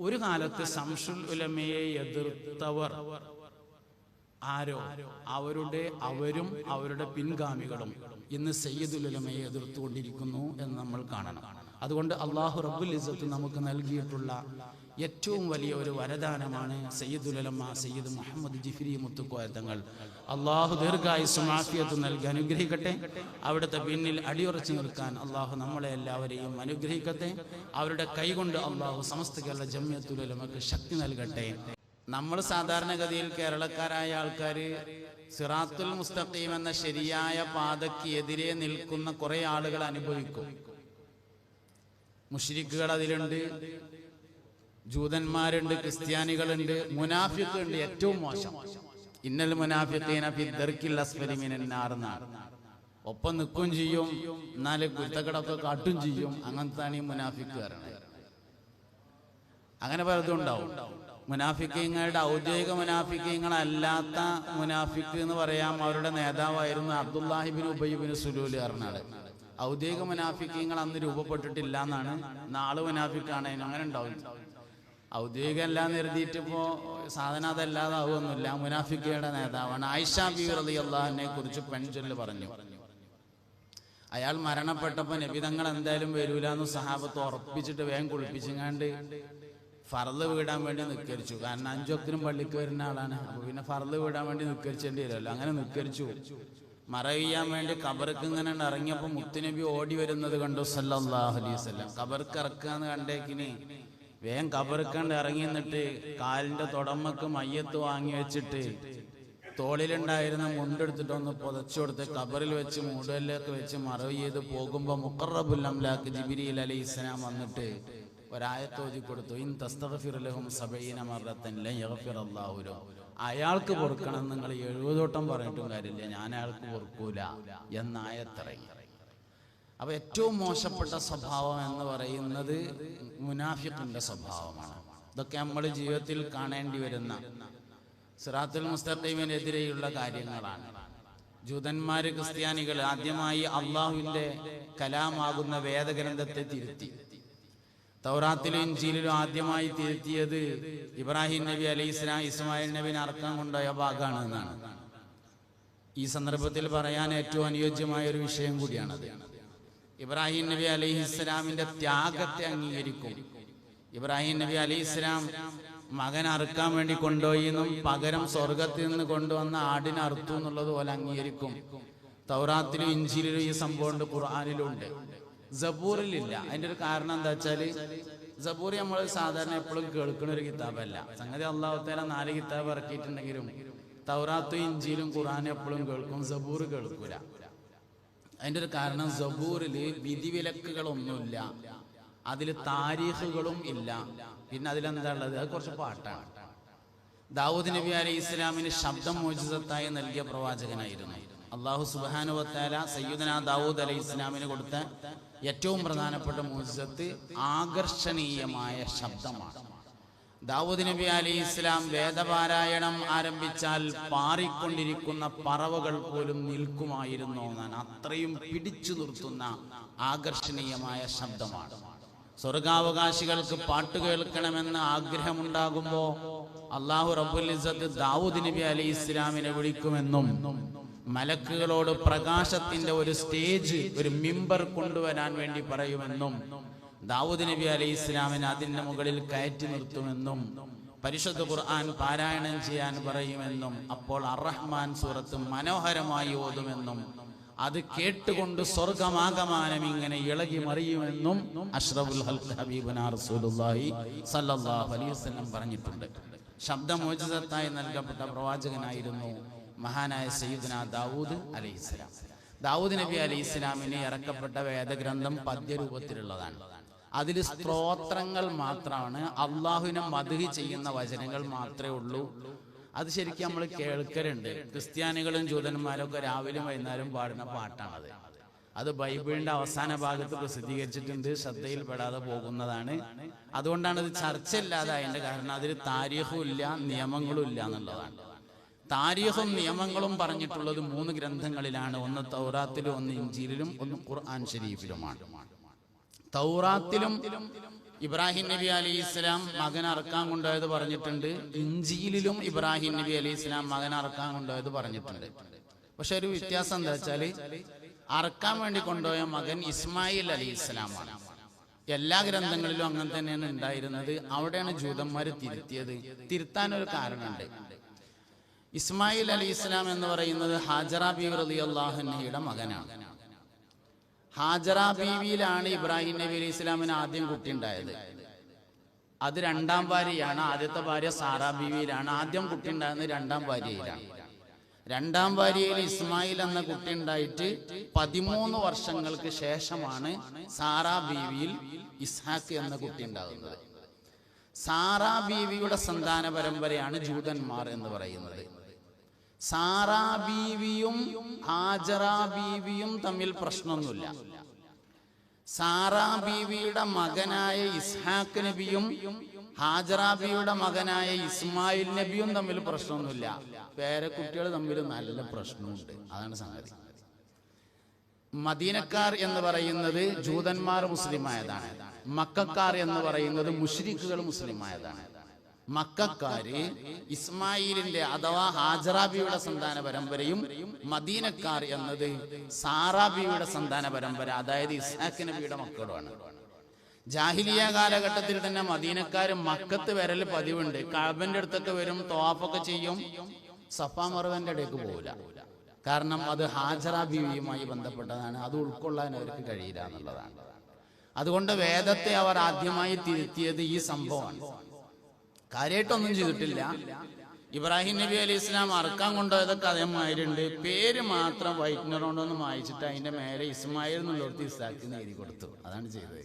ഒരു കാലത്ത് ശംസുൽ ഉലമയെ എതിർത്തവർ ആരോ അവരും അവരുടെ പിൻഗാമികളും ഇന്ന് സയ്യിദുൽ ഉലമയെ എതിർത്തുകൊണ്ടിരിക്കുന്നു എന്ന് നമ്മൾ കാണണം. അതുകൊണ്ട് അല്ലാഹു റബ്ബുൽ ഇസ്സത്ത് നമുക്ക് നൽകിയിട്ടുള്ള ഏറ്റവും വലിയ ഒരു വരദാനമാണ് സയ്യിദുൽ ഉലമ സയ്യിദ് മുഹമ്മദ് ജിഫ്രി മുത്തുക്കോയ തങ്ങൾ. അല്ലാഹു ദീർഘായുസ്സും ആഫിയത്തും നൽകി അനുഗ്രഹിക്കട്ടെ. അവിടുത്തെ പിന്നിൽ അടിയുറച്ചു നിൽക്കാൻ അല്ലാഹു നമ്മളെ എല്ലാവരെയും അനുഗ്രഹിക്കട്ടെ. അവരുടെ കൈകൊണ്ട് അല്ലാഹു സമസ്ത കേരള ജംഇയ്യത്തുൽ ഉലമക്ക് ശക്തി നൽകട്ടെ. നമ്മൾ സാധാരണഗതിയിൽ കേരളക്കാരായ ആൾക്കാർ സിറാത്തുൽ മുസ്തഖീം എന്ന ശരിയായ പാതയ്ക്ക് എതിരെ നിൽക്കുന്ന കുറെ ആളുകൾ അനുഭവിക്കും. മുശ്രിക്കുകൾ അതിലുണ്ട്, ജൂതന്മാരുണ്ട്, ക്രിസ്ത്യാനികളുണ്ട്, മുനാഫിഖുണ്ട്. ഏറ്റവും മോശം ഇന്നൽ മുനാഫിഖീന ഫി ദർക്കിൽ അസ്ഫലി മിനൻ നാർ എന്നാണ്. ഒപ്പം നിൽക്കുകയും ചെയ്യും, എന്നാല് കുരുത്തക്കടൊക്കെ കാട്ടും ചെയ്യും. അങ്ങനത്താണ് ഈ മുനാഫിക്കുകാരാണ്. അങ്ങനെ പലതും ഉണ്ടാവും. മുനാഫിക്കീങ്ങളുടെ ഔദ്യോഗിക മുനാഫിക്കീങ്ങളല്ലാത്ത മുനാഫിക്ക് എന്ന് പറയാം. അവരുടെ നേതാവായിരുന്നു അബ്ദുല്ലാഹിബിൻ ഉബയ്യബിൻ സുലൂൽ പറഞ്ഞാട്. ഔദ്യോഗിക മുനാഫിക്കീങ്ങൾ അന്ന് രൂപപ്പെട്ടിട്ടില്ല എന്നാണ്. നാള് മുനാഫിക്കാണേനും അങ്ങനെ ഉണ്ടാവും. ഔദ്യോഗികം എല്ലാം എഴുതിയിട്ടിപ്പോ സാധനം അതല്ലാതെ ആവുമൊന്നുമില്ല. മുനാഫിക്കയുടെ നേതാവാണ്. ആയിഷ ബീവി റളിയല്ലാഹു അൻഹയെ കുറിച്ച് പെൺചൊല്ല് പറഞ്ഞു. അയാൾ മരണപ്പെട്ടപ്പോ നബി തങ്ങൾ എന്തായാലും വരൂലെന്ന് സഹാബത്ത് ഉറപ്പിച്ചിട്ട് വേഗം കുളിപ്പിച്ചങ്ങാണ്ട് ഫർള് വീടാൻ വേണ്ടി നിസ്കരിച്ചു. കാരണം 5 വക്തിനും പള്ളിക്ക് വരുന്ന ആളാണ്. അപ്പൊ പിന്നെ ഫർള് വീടാൻ വേണ്ടി നിസ്കരിച്ചേണ്ടി വരുമല്ലോ. അങ്ങനെ നിസ്കരിച്ചു. മറവിയാൻ വേണ്ടി ഖബർക്ക് ഇങ്ങനെ ഇറങ്ങിയപ്പോ മുത്തുനബി ഓടി വരുന്നത് കണ്ടു സല്ലല്ലാഹു അലൈഹി വസല്ലം. ഖബർക്ക് ഇറക്കാന്ന് കണ്ടേക്കിന് വേഗം ഖബർക്കണ്ട് ഇറങ്ങി നിന്നിട്ട് കാലിന്റെ തുടമ്മക്ക് മയ്യത്ത് വാങ്ങി വെച്ചിട്ട് തോളിലുണ്ടായിരുന്ന മുണ്ടെടുത്തിട്ടൊന്ന് പുതച്ചു കൊടുത്ത് ഖബറിൽ വെച്ച് മൂടലിലേക്ക് വെച്ച് മറവ് ചെയ്ത് പോകുമ്പോ മുഖറബുൽ അംലാക്ക് ജിബ്രീൽ അലൈഹിസ്സലാം വന്നിട്ട് ഒരായത്ത് ഓതി കൊടുത്തു. ഇൻ തസ്തഗ്ഫിർ ലഹും 70 മറത്തൻ ലൻ യഗ്ഫിറല്ലാഹു ലഹും. അയാൾക്ക് പൊറുക്കണം നിങ്ങൾ 70 വട്ടം പറഞ്ഞിട്ടും കാര്യമില്ല, ഞാൻ അയാൾക്ക് പൊറുക്കൂല എന്ന ആയത്തിറങ്ങി. അപ്പൊ ഏറ്റവും മോശപ്പെട്ട സ്വഭാവം എന്ന് പറയുന്നത് മുനാഫിഖിന്റെ സ്വഭാവമാണ്. ഇതൊക്കെ നമ്മൾ ജീവിതത്തിൽ കാണേണ്ടി വരുന്ന സിറാത്തുൽ മുസ്തഖീമിനെതിരെയുള്ള കാര്യങ്ങളാണ്. ജൂതന്മാര് ക്രിസ്ത്യാനികൾ ആദ്യമായി അള്ളാഹുവിന്റെ കലാമാകുന്ന വേദഗ്രന്ഥത്തെ തിരുത്തി. തൗറാത്തിലും ഇൻജീലിലും ആദ്യമായി തിരുത്തിയത് ഇബ്രാഹിം നബി അലൈഹിസ്സലാം ഇസ്മായിൽ നബിനെ അറക്കാൻ കൊണ്ടുപോയ ഭാഗമാണ് എന്നാണ്. ഈ സന്ദർഭത്തിൽ പറയാൻ ഏറ്റവും അനുയോജ്യമായ ഒരു വിഷയം കൂടിയാണത്. ഇബ്രാഹിം നബി അലൈഹിസ്സലാമിന്റെ ത്യാഗത്തെ അംഗീകരിക്കും. ഇബ്രാഹിം നബി അലൈഹിസ്സലാം മകൻ അറുക്കാൻ വേണ്ടി കൊണ്ടുപോയിന്നും പകരം സ്വർഗത്തിൽ നിന്ന് കൊണ്ടുവന്ന ആടിനെ അറുത്തു എന്നുള്ളത് പോലെ അംഗീകരിക്കും. തൗറാത്തിലും ഇൻജീലിലും ഈ സംഭവമുണ്ട്, ഖുർആനിലുണ്ട്. സബൂറിലില്ല. അതിന്റെ ഒരു കാരണം എന്താ വെച്ചാല് സബൂർ നമ്മൾ സാധാരണ എപ്പോഴും കേൾക്കുന്ന ഒരു കിതാബല്ല. സംഗതി അല്ലാഹു തആല 4 കിതാബ് ഇറക്കിയിട്ടുണ്ടെങ്കിലും തൗറാത്തും ഇൻജീലും ഖുർആനും എപ്പോഴും കേൾക്കും, സബൂർ കേൾക്കൂല. അതിന്റെ ഒരു കാരണം സബൂറില് വിധിവിലക്കുകളൊന്നുമില്ല, അതിൽ താരീഖുകളും ഇല്ല. പിന്നെ അതിലെന്താ ഉള്ളത്? അത് കുറച്ച് പാട്ടാണ്. ദാവൂദ് നബി അലൈഹി ഇസ്ലാമിന് ശബ്ദം മോചിതത്തായി നൽകിയ പ്രവാചകനായിരുന്നു. അല്ലാഹു സുബ്ഹാനഹു വ തആല സയ്യിദുനാ ദാവൂദ് അലൈഹി ഇസ്ലാമിന് കൊടുത്ത ഏറ്റവും പ്രധാനപ്പെട്ട മോചിതത്ത് ആകർഷണീയമായ ശബ്ദമാണ്. ദാവൂദ് നബി അലൈഹി ഇസ്ലാം വേദപാരായണം ആരംഭിച്ചാൽ പാറിക്കൊണ്ടിരിക്കുന്ന പറവകൾ പോലും നിൽക്കുമായിരുന്നു എന്നാണ്. അത്രയും പിടിച്ചു നിർത്തുന്ന ആകർഷണീയമായ ശബ്ദമാണ്. സ്വർഗാവകാശികൾക്ക് പാട്ട് കേൾക്കണമെന്ന് ആഗ്രഹമുണ്ടാകുമ്പോ അല്ലാഹു റബ്ബുൽ ഇസ്സത്ത് ദാവൂദ് നബി അലൈഹി ഇസ്ലാമിനെ വിളിക്കുമെന്നും മലക്കുകളോട് പ്രകാശത്തിന്റെ ഒരു സ്റ്റേജ്, ഒരു മിമ്പർ കൊണ്ടുവരാൻ വേണ്ടി പറയുമെന്നും ദാവൂദ് നബി അലൈഹി ഇസ്ലാമിനെ അതിന്റെ മുകളിൽ കയറ്റി നിർത്തുമെന്നും പരിശുദ്ധ ഖുർആൻ പാരായണം ചെയ്യാൻ പറയുമെന്നും അപ്പോൾ അർ-റഹ്മാൻ സൂറത്ത് മനോഹരമായി ഓതുമെന്നും അത് കേട്ടുകൊണ്ട് സ്വർഗമാകമാനം ഇങ്ങനെ ഇളകി മറിയുമെന്നും അഷ്റഫുൽ ഖൽഖ് ഹബീബുനാ റസൂലുള്ളാഹി സ്വല്ലല്ലാഹു അലൈഹി വസല്ലം പറഞ്ഞിട്ടുണ്ട്. ശബ്ദമോചിതത്തായി നൽകപ്പെട്ട പ്രവാചകനായിരുന്നു മഹാനായ സയ്യിദുനാ ദാവൂദ് അലൈഹിസ്സലാം. ദാവൂദ് നബി അലൈഹിസ്സലാമിന് ഇറക്കപ്പെട്ട വേദഗ്രന്ഥം പദ്യരൂപത്തിലുള്ളതാണ്. അതിൽ സ്തോത്രങ്ങൾ മാത്രമാണ്, അള്ളാഹുവിനെ മദ്ഹ് ചെയ്യുന്ന വചനങ്ങൾ മാത്രമേ ഉള്ളൂ. അത് ശരിക്കും നമ്മൾ കേൾക്കലുണ്ട്. ക്രിസ്ത്യാനികളും ജൂതന്മാരും ഒക്കെ രാവിലെയും വൈകുന്നേരം പാടുന്ന പാട്ടാണത്. അത് ബൈബിളിന്റെ അവസാന ഭാഗത്ത് പ്രസിദ്ധീകരിച്ചിട്ടുണ്ട്, ശ്രദ്ധയിൽപ്പെടാതെ പോകുന്നതാണ്. അതുകൊണ്ടാണ് ഇത് ചർച്ചയില്ലാതായതിന്റെ കാരണം അതിൽ താരീഖും ഇല്ല, നിയമങ്ങളും ഇല്ല എന്നുള്ളതാണ്. താരീഖും നിയമങ്ങളും പറഞ്ഞിട്ടുള്ളത് 3 ഗ്രന്ഥങ്ങളിലാണ്. ഒന്ന് തൗറാത്തിലും, ഒന്ന് ഇൻജീലിലും, ഒന്ന് ഖുർആൻ ശരീഫിലുമാണ്. തൗറാത്തിലും ഇബ്രാഹിം നബി അലൈഹി ഇസ്ലാം മകൻ അറക്കാൻ കൊണ്ടുപോയത് പറഞ്ഞിട്ടുണ്ട്. ഇഞ്ചീലിലും ഇബ്രാഹിം നബി അലൈഹി ഇസ്ലാം മകൻ അറക്കാൻ കൊണ്ടുപോയത് പറഞ്ഞിട്ടുണ്ട്. പക്ഷെ ഒരു വ്യത്യാസം എന്താ വെച്ചാല് അറക്കാൻ വേണ്ടി കൊണ്ടുപോയ മകൻ ഇസ്മായിൽ അലൈഹി ഇസ്ലാമാണ്. എല്ലാ ഗ്രന്ഥങ്ങളിലും അങ്ങനെ തന്നെയാണ് ഉണ്ടായിരുന്നത്. അവിടെയാണ് ജൂതന്മാര് തിരുത്തിയത്. തിരുത്താനൊരു കാരണമുണ്ട്. ഇസ്മായിൽ അലൈഹി ഇസ്ലാം എന്ന് പറയുന്നത് ഹാജറ ബീവി റളിയല്ലാഹു അൻഹയുടെ മകനാണ്. ഹാജറ ബീവിയിലാണ് ഇബ്രാഹിം നബി അലൈഹി ഇസ്ലാമിന് ആദ്യം കുട്ടി ഉണ്ടായത്. അത് രണ്ടാം ഭാര്യയാണ്. ആദ്യത്തെ ഭാര്യ സാറാ ബീവിയിലാണ്. ആദ്യം കുട്ടി ഉണ്ടാകുന്നത് രണ്ടാം ഭാര്യയിലാണ്. രണ്ടാം ഭാര്യയിൽ ഇസ്മായിൽ എന്ന കുട്ടി ഉണ്ടായിട്ട് 13 വർഷങ്ങൾക്ക് ശേഷമാണ് സാറാ ബീവിയിൽ ഇസ്ഹാഖ് എന്ന കുട്ടി ഉണ്ടാകുന്നത്. സാറാ ബീവിയുടെ സന്താന പരമ്പരയാണ് ജൂതന്മാർ എന്ന് പറയുന്നത്. സാറാ ബീവിയും ഹാജറ ബീവിയും തമ്മിൽ പ്രശ്നമൊന്നുമില്ല. സാറാ ബീവിയുടെ മകനായ ഇസ്ഹാഖ് നബിയും ഹാജറ ബീവിയുടെ മകനായ ഇസ്മായിൽ നബിയും തമ്മിൽ പ്രശ്നമൊന്നുമില്ല. പേരക്കുട്ടികൾ തമ്മിൽ നല്ല പ്രശ്നമുണ്ട്. അതാണ് സംഗതി. മദീനക്കാർ എന്ന് പറയുന്നത് ജൂതന്മാർ മുസ്ലിമായതാണ്. മക്കക്കാർ എന്ന് പറയുന്നത് മുശ്രിക്കുകൾ മുസ്ലിമായതാണ്. മക്കക്കാര് ഇസ്മായിലിന്റെ അഥവാ ഹാജറാബിയുടെ സന്താന പരമ്പരയും, മദീനക്കാർ എന്നത് സാറാബിയുടെ സന്താന പരമ്പര, അതായത് ഇസ്ഹാഖ് നബിയുടെ മക്കളുമാണ്. ജാഹിലിയ കാലഘട്ടത്തിൽ തന്നെ മദീനക്കാര് മക്കത്ത് വരൽ പതിവുണ്ട്. കഅബന്റെ അടുത്തൊക്കെ വരും, തവാഫൊക്കെ ചെയ്യും. സഫാ മർവന്റെ ഇടയ്ക്ക് പോകില്ല. കാരണം അത് ഹാജറ ബീവിയുമായി ബന്ധപ്പെട്ടതാണ്. അത് ഉൾക്കൊള്ളാൻ അവർക്ക് കഴിയില്ല എന്നുള്ളതാണ്. അതുകൊണ്ട് വേദത്തെ അവർ ആദ്യമായി തിരുത്തിയത് ഈ സംഭവമാണ്. കാര്യമായിട്ടൊന്നും ചെയ്തിട്ടില്ല. ഇബ്രാഹിം നബി അലൈഹി ഇസ്ലാം അറക്കാൻ കൊണ്ടുപോയതൊക്കെ അതേമാതിരിണ്ട്. പേര് മാത്രം വൈറ്റ്നർ കൊണ്ടൊന്ന് വായിച്ചിട്ട് അതിന്റെ മേലെ ഇസ്മായിൽ എന്നുള്ളടത്ത് ഇസ്ഹാഖിന് എഴുതി കൊടുത്തു. അതാണ് ചെയ്തത്.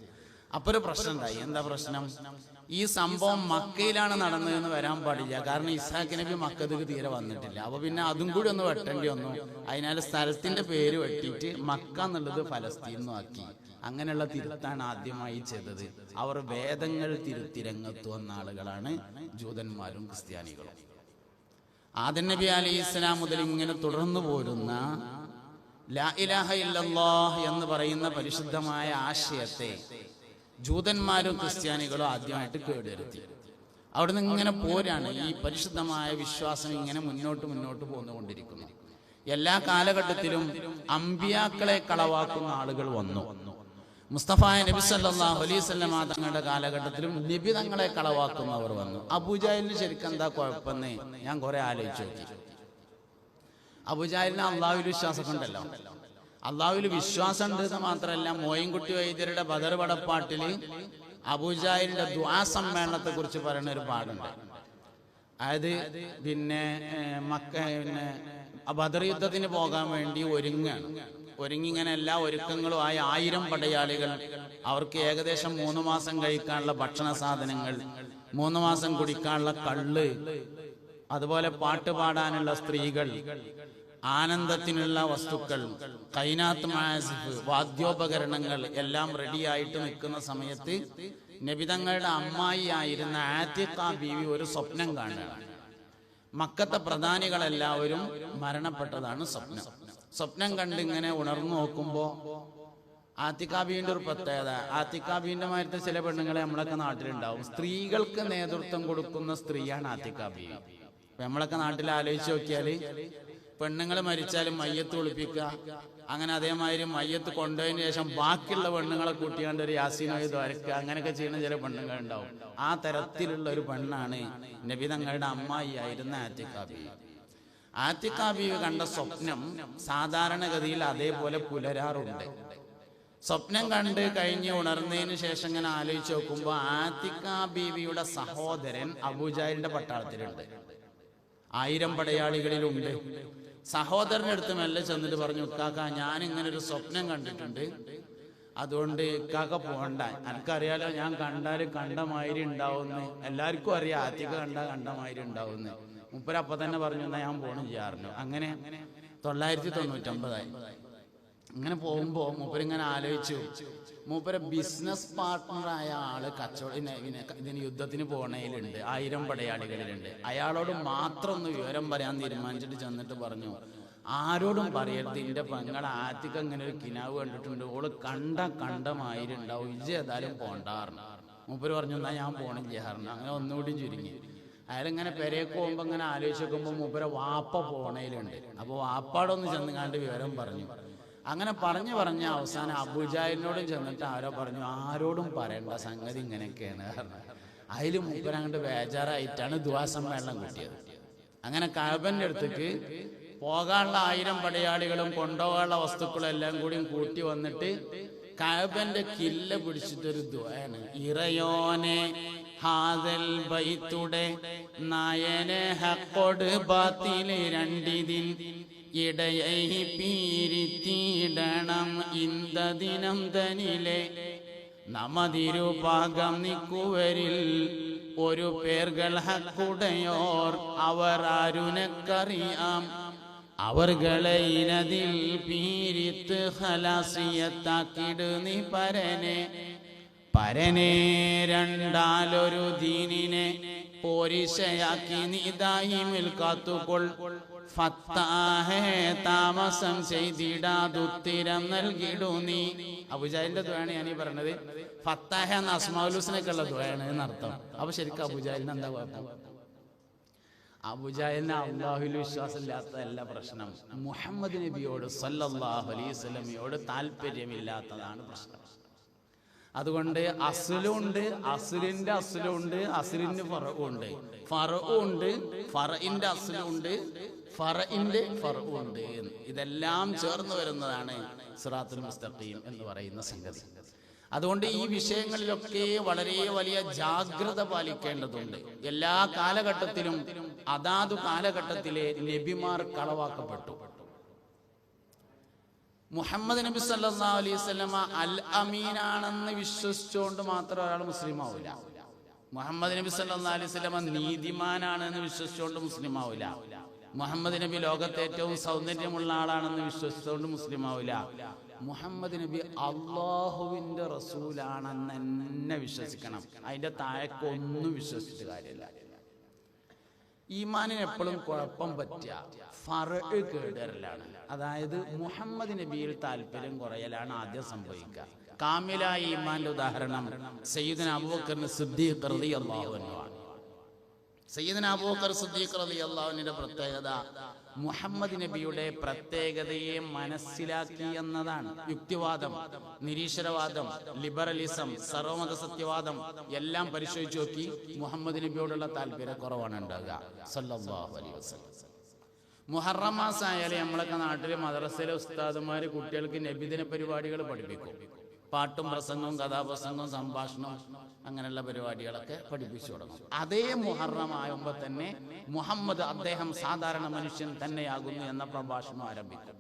അപ്പൊ ഒരു പ്രശ്നം ഉണ്ടായി. എന്താ പ്രശ്നം? ഈ സംഭവം മക്കയിലാണ് നടന്നതെന്ന് വരാൻ പാടില്ല. കാരണം ഇസ്ഹാഖ് നബി മക്കത്തേക്ക് തീരെ വന്നിട്ടില്ല. അപ്പൊ പിന്നെ അതും കൂടി ഒന്ന് വെട്ടേണ്ടി വന്നു. അതിനാൽ സ്ഥലത്തിന്റെ പേര് വെട്ടിയിട്ട് മക്ക എന്നുള്ളത് ഫലസ്തീൻ ആക്കി. അങ്ങനെയുള്ള തിരുത്താണ് ആദ്യമായി ചെയ്തത്. അവർ വേദങ്ങൾ തിരുത്തി രംഗത്ത് വന്ന ആളുകളാണ് ജൂതന്മാരും ക്രിസ്ത്യാനികളും. ആദം നബി അലൈഹി ഇസ്ലാം മുതൽ ഇങ്ങനെ തുടർന്നു പോരുന്ന ലാ ഇലാഹ ഇല്ലല്ലാഹ് എന്ന് പറയുന്ന പരിശുദ്ധമായ ആശയത്തെ ജൂതന്മാരും ക്രിസ്ത്യാനികളും ആദ്യമായിട്ട് കേടുവരുത്തി. അവിടുന്ന് ഇങ്ങനെ പോരാണ്. ഈ പരിശുദ്ധമായ വിശ്വാസം ഇങ്ങനെ മുന്നോട്ട് പോന്നുകൊണ്ടിരിക്കുന്നു. എല്ലാ കാലഘട്ടത്തിലും അമ്പിയാക്കളെ കളവാക്കുന്ന ആളുകൾ വന്നു. മുസ്തഫ നബി സല്ലല്ലാഹു അലൈഹി വസല്ലം തങ്ങളുടെ കാലഘട്ടത്തിലും നബി തങ്ങളെ കളവാക്കുന്നവർ വന്നു. അബൂജഹലിന് ശരിക്കും എന്താ കുഴപ്പമെന്ന് ഞാൻ കുറെ ആലോചിച്ചു നോക്കി. അബൂജഹലിന് അള്ളാഹുവിൽ വിശ്വാസം ഉണ്ടല്ലോ. അള്ളാഹുവിൽ വിശ്വാസം ഉണ്ടെന്ന് മാത്രമല്ല, മോയിൻകുട്ടി വൈദ്യരുടെ ബദർ പടപ്പാട്ടില് അബൂജഹലിന്റെ ദുആ സമ്മേളനത്തെ കുറിച്ച് പറയുന്ന ഒരു പാടുണ്ട്. അതായത് പിന്നെ ബദർ യുദ്ധത്തിന് പോകാൻ വേണ്ടി ഒരുങ്ങിങ്ങനെ എല്ലാ ഒരുക്കങ്ങളുമായി 1000 പടയാളികൾ. അവർക്ക് ഏകദേശം 3 മാസം കഴിക്കാനുള്ള ഭക്ഷണ സാധനങ്ങൾ, 3 മാസം കുടിക്കാനുള്ള കള്ള്, അതുപോലെ പാട്ട് പാടാനുള്ള സ്ത്രീകൾ, ആനന്ദത്തിനുള്ള വസ്തുക്കൾ, ഖൈനാത്ത് മാസിഫ്, വാദ്യോപകരണങ്ങൾ എല്ലാം റെഡിയായിട്ട് നിൽക്കുന്ന സമയത്ത് നബിതങ്ങളുടെ അമ്മായി ആയിരുന്ന ആതിഖ ബീവി ഒരു സ്വപ്നം കാണുകയാണ്. മക്കത്തെ പ്രധാനികളെല്ലാവരും മരണപ്പെട്ടതാണ് സ്വപ്നം. സ്വപ്നം കണ്ട് ഇങ്ങനെ ഉണർന്നു നോക്കുമ്പോ ആതിഖ ബീവിന്റെ ഒരു പ്രത്യേകത, ആതിഖ ബീവിന്റെ മാതിരത്തെ ചില പെണ്ണുങ്ങളെ നമ്മളൊക്കെ നാട്ടിലുണ്ടാവും. സ്ത്രീകൾക്ക് നേതൃത്വം കൊടുക്കുന്ന സ്ത്രീയാണ് ആതിഖ ബീവി. അപ്പൊ നമ്മളൊക്കെ നാട്ടിൽ ആലോചിച്ച് നോക്കിയാല് പെണ്ണുങ്ങൾ മരിച്ചാലും മയ്യത്ത് ഒളിപ്പിക്കുക, അങ്ങനെ അതേമാതിരി മയ്യത്ത് കൊണ്ടുപോയതിനു ശേഷം ബാക്കിയുള്ള പെണ്ണുങ്ങളെ കൂട്ടിയാണ്ട് ഒരു യാസീനോയി ദ്വാരക്കുക, അങ്ങനെയൊക്കെ ചെയ്യുന്ന ചില പെണ്ണുങ്ങൾ ഉണ്ടാവും. ആ തരത്തിലുള്ള ഒരു പെണ്ണാണ് നബി തങ്ങളുടെ അമ്മായി ആയിരുന്ന ആതിഖ ബീവി. ആതിഖ ബീവി കണ്ട സ്വപ്നം സാധാരണഗതിയിൽ അതേപോലെ പുലരാറുണ്ട്. സ്വപ്നം കണ്ട് കഴിഞ്ഞ് ഉണർന്നതിന് ശേഷം ഇങ്ങനെ ആലോചിച്ച് നോക്കുമ്പോ ആതിഖ ബീവിയുടെ സഹോദരൻ അബൂജഹലിന്റെ പട്ടാളത്തിലുണ്ട്, 1000 പടയാളികളിലുണ്ട്. സഹോദരന്റെ അടുത്ത് മെല്ലെ ചെന്നിട്ട് പറഞ്ഞു, ഇക്കാക്ക ഞാൻ ഇങ്ങനെ ഒരു സ്വപ്നം കണ്ടിട്ടുണ്ട്, അതുകൊണ്ട് ഇക്കാക്ക പോകണ്ട, എനിക്കറിയാലോ ഞാൻ കണ്ടാല് കണ്ടമാതിരി ഉണ്ടാവുന്നു, എല്ലാവർക്കും അറിയാം ആതിഖ കണ്ടമാതിരി ഉണ്ടാവുന്നു. മൂപ്പരപ്പ തന്നെ പറഞ്ഞു എന്നാ ഞാൻ പോകണം ചെയ്യാറുണ്ട്. അങ്ങനെ 999 ഇങ്ങനെ പോകുമ്പോ മൂപ്പരിങ്ങനെ ആലോചിച്ചു. മൂപ്പര ബിസിനസ് പാർട്ട്ണറായ ആള് ഇതിന് യുദ്ധത്തിന് പോണയിലുണ്ട്, 1000 പടയാളികളിലുണ്ട്. അയാളോട് മാത്രം ഒന്ന് വിവരം പറയാൻ തീരുമാനിച്ചിട്ട് ചെന്നിട്ട് പറഞ്ഞു, ആരോടും പറയരുത്, എന്റെ പെങ്ങളെ ആതിഖ ഇങ്ങനെ ഒരു കിനാവ് കണ്ടിട്ടുണ്ട്, ഓള് കണ്ടമാതിരി ഉണ്ടാവും, ഇജ്ജ് ഏതായാലും പോണ്ടാറുണ്ട്. മൂപ്പര് പറഞ്ഞു എന്നാ ഞാൻ പോണില്ല പറഞ്ഞു. അങ്ങനെ ഒന്നുകൂടി ചുരുങ്ങി. അയാളിങ്ങനെ പെരേക്ക് പോകുമ്പോൾ ഇങ്ങനെ ആലോചിച്ച് നോക്കുമ്പോൾ മൂപ്പരെ വാപ്പ പോണയിലുണ്ട്. അപ്പോൾ വാപ്പാടൊന്ന് ചെന്നുകാണ്ട് വിവരം പറഞ്ഞു. അങ്ങനെ പറഞ്ഞ് അവസാനം അബൂജാലിനോടും ചെന്നിട്ട് ആരോ പറഞ്ഞു ആരോടും പറയേണ്ട സംഗതി ഇങ്ങനെയൊക്കെയാണ് പറഞ്ഞു. അതിൽ മൂപ്പരങ്ങോട്ട് ബേജാറായിട്ടാണ് ദുആ സമ്മേളനം കിട്ടിയത്. അങ്ങനെ കഅബന്റെ അടുത്തേക്ക് പോകാനുള്ള 1000 പടയാളികളും കൊണ്ടുപോകാനുള്ള വസ്തുക്കളും എല്ലാം കൂടി കൂട്ടി വന്നിട്ട് കഅബന്റെ കില്ല പിടിച്ചിട്ടൊരു ദുആണ്. ഇറയോനെ ഹാദൽ ബൈത്തുടെ നയനെ ഹഖോട് ബാത്തിലെ രണ്ടിതിൻ ഇടയൈ പീരിത്തിടണം ഇന്ദദിനം തനിലെ നമതിരുപാകം നിക്കുവരിൽ ഒരു പേർകൾ ഹക്കുടയോർ അവർ ആരുനക്കറിയാം അവർകളെ ഇനതിൽ പീരിത്ത് ഖലാസിയത്താക്കിട് നീ പരനെ രണ്ടാലൊരു ദീനിനെ പോരിശയാക്കി നീ ദായിമിൽ കാത്തുകൊൾ ഫത്താഹേ താമസം ചെയ്തിടാതുത്തിരം നൽകിടു നീ. അബൂജാലിന്റെ ദുആണ് ഞാനീ പറഞ്ഞത്. ഫത്താഹ എന്ന അസ്മാഉൽ ഹുസ്നയ്ക്ക് ഉള്ള ദുആണ് എന്നർത്ഥം. അപ്പൊ ശരിക്കും അബൂജാലിന് എന്താ കുഴപ്പം? അബൂജാലിന് അല്ലാഹുവിൽ വിശ്വാസമില്ലാത്തതല്ല പ്രശ്നം, മുഹമ്മദ് നബിയോട് സല്ലല്ലാഹു അലൈഹി വസല്ലമയോട് താല്പര്യമില്ലാത്തതാണ് പ്രശ്നം. അതുകൊണ്ട് അസ്ലുണ്ട്, അസ്ലിന്റെ അസ്ലുണ്ട്, അസ്ലിന് ഫറഉണ്ട്, ഫറഉണ്ട്, ഫറഇന്റെ അസ്ലുണ്ട്, ഫറഇന്റെ ഫറഉണ്ട്. ഇതെല്ലാം ചേർന്ന് വരുന്നതാണ് സിറാത്തുൽ മുസ്തഖീം എന്ന് പറയുന്ന സംഗതി. അതുകൊണ്ട് ഈ വിഷയങ്ങളിലൊക്കെ വളരെ വലിയ ജാഗ്രത പാലിക്കേണ്ടതുണ്ട്. എല്ലാ കാലഘട്ടത്തിലും അതാതു കാലഘട്ടത്തിലെ നബിമാർ കളവാക്കപ്പെട്ടു. മുഹമ്മദ് നബി സല്ലല്ലാഹു അലൈഹി വസല്ലമ അൽ അമീനാണെന്ന് വിശ്വസിച്ചുകൊണ്ട് മാത്രം ഒരാൾ മുസ്ലിം ആവില്ല. മുഹമ്മദ് നബി സല്ലല്ലാഹു അലൈഹി വസല്ലമ നീതിമാനാണെന്ന് വിശ്വസിച്ചുകൊണ്ട് മുസ്ലിം ആവില്ല. മുഹമ്മദ് നബി ലോകത്തെ ഏറ്റവും സൗന്ദര്യമുള്ള ആളാണെന്ന് വിശ്വസിച്ചുകൊണ്ട് മുസ്ലിം ആവില്ല. മുഹമ്മദ് നബി അള്ളാഹുവിന്റെ റസൂലാണെന്ന് തന്നെ വിശ്വസിക്കണം. അതിന്റെ താഴേക്കൊന്നും വിശ്വസിച്ചിട്ട് കാര്യമില്ല. ഈമാനിന് എപ്പോഴും കുഴപ്പം പറ്റുക ഫറഅ് കേടരലാണ്. അതായത് മുഹമ്മദ് നബിയിൽ താല്പര്യം കുറയലാണ് ആദ്യം സംഭവിക്കുക. കാമിലായ ഈമാന്റെ ഉദാഹരണം സയ്യിദുന അബൂബക്കർ സിദ്ദീഖ് റളിയല്ലാഹു അൻഹു ആണ്. സയ്യിദുന അബൂബക്കർ സിദ്ദീഖ് റളിയല്ലാഹു അൻഹുവിന്റെ പ്രത്യേകത മുഹമ്മദ് നബിയുടെ പ്രത്യേകതയെ മനസ്സിലാക്കി എന്നതാണ്. യുക്തിവാദം, നിരീശ്വരവാദം, ലിബറലിസം, സർവമത സത്യവാദം എല്ലാം പരിശോധിച്ച് നോക്കി മുഹമ്മദ് നബിയോടുള്ള താല്പര്യക്കുറവാണ് ഉണ്ടാകുക സല്ലല്ലാഹു അലൈഹി വസല്ലം. മുഹറം മാസമായാലും നമ്മളൊക്കെ നാട്ടിലെ മദ്രസയിലെ ഉസ്താദുമാര് കുട്ടികൾക്ക് നബിദിന പരിപാടികൾ പഠിപ്പിക്കും. പാട്ടും പ്രസംഗവും കഥാപ്രസംഗവും സംഭാഷണവും അങ്ങനെയുള്ള പരിപാടികളൊക്കെ പഠിപ്പിച്ചു തുടങ്ങും. അതേ മുഹറം ആകുമ്പോൾ തന്നെ മുഹമ്മദ് അദ്ദേഹം സാധാരണ മനുഷ്യൻ തന്നെയാകുന്നു എന്ന പ്രഭാഷണം ആരംഭിക്കും.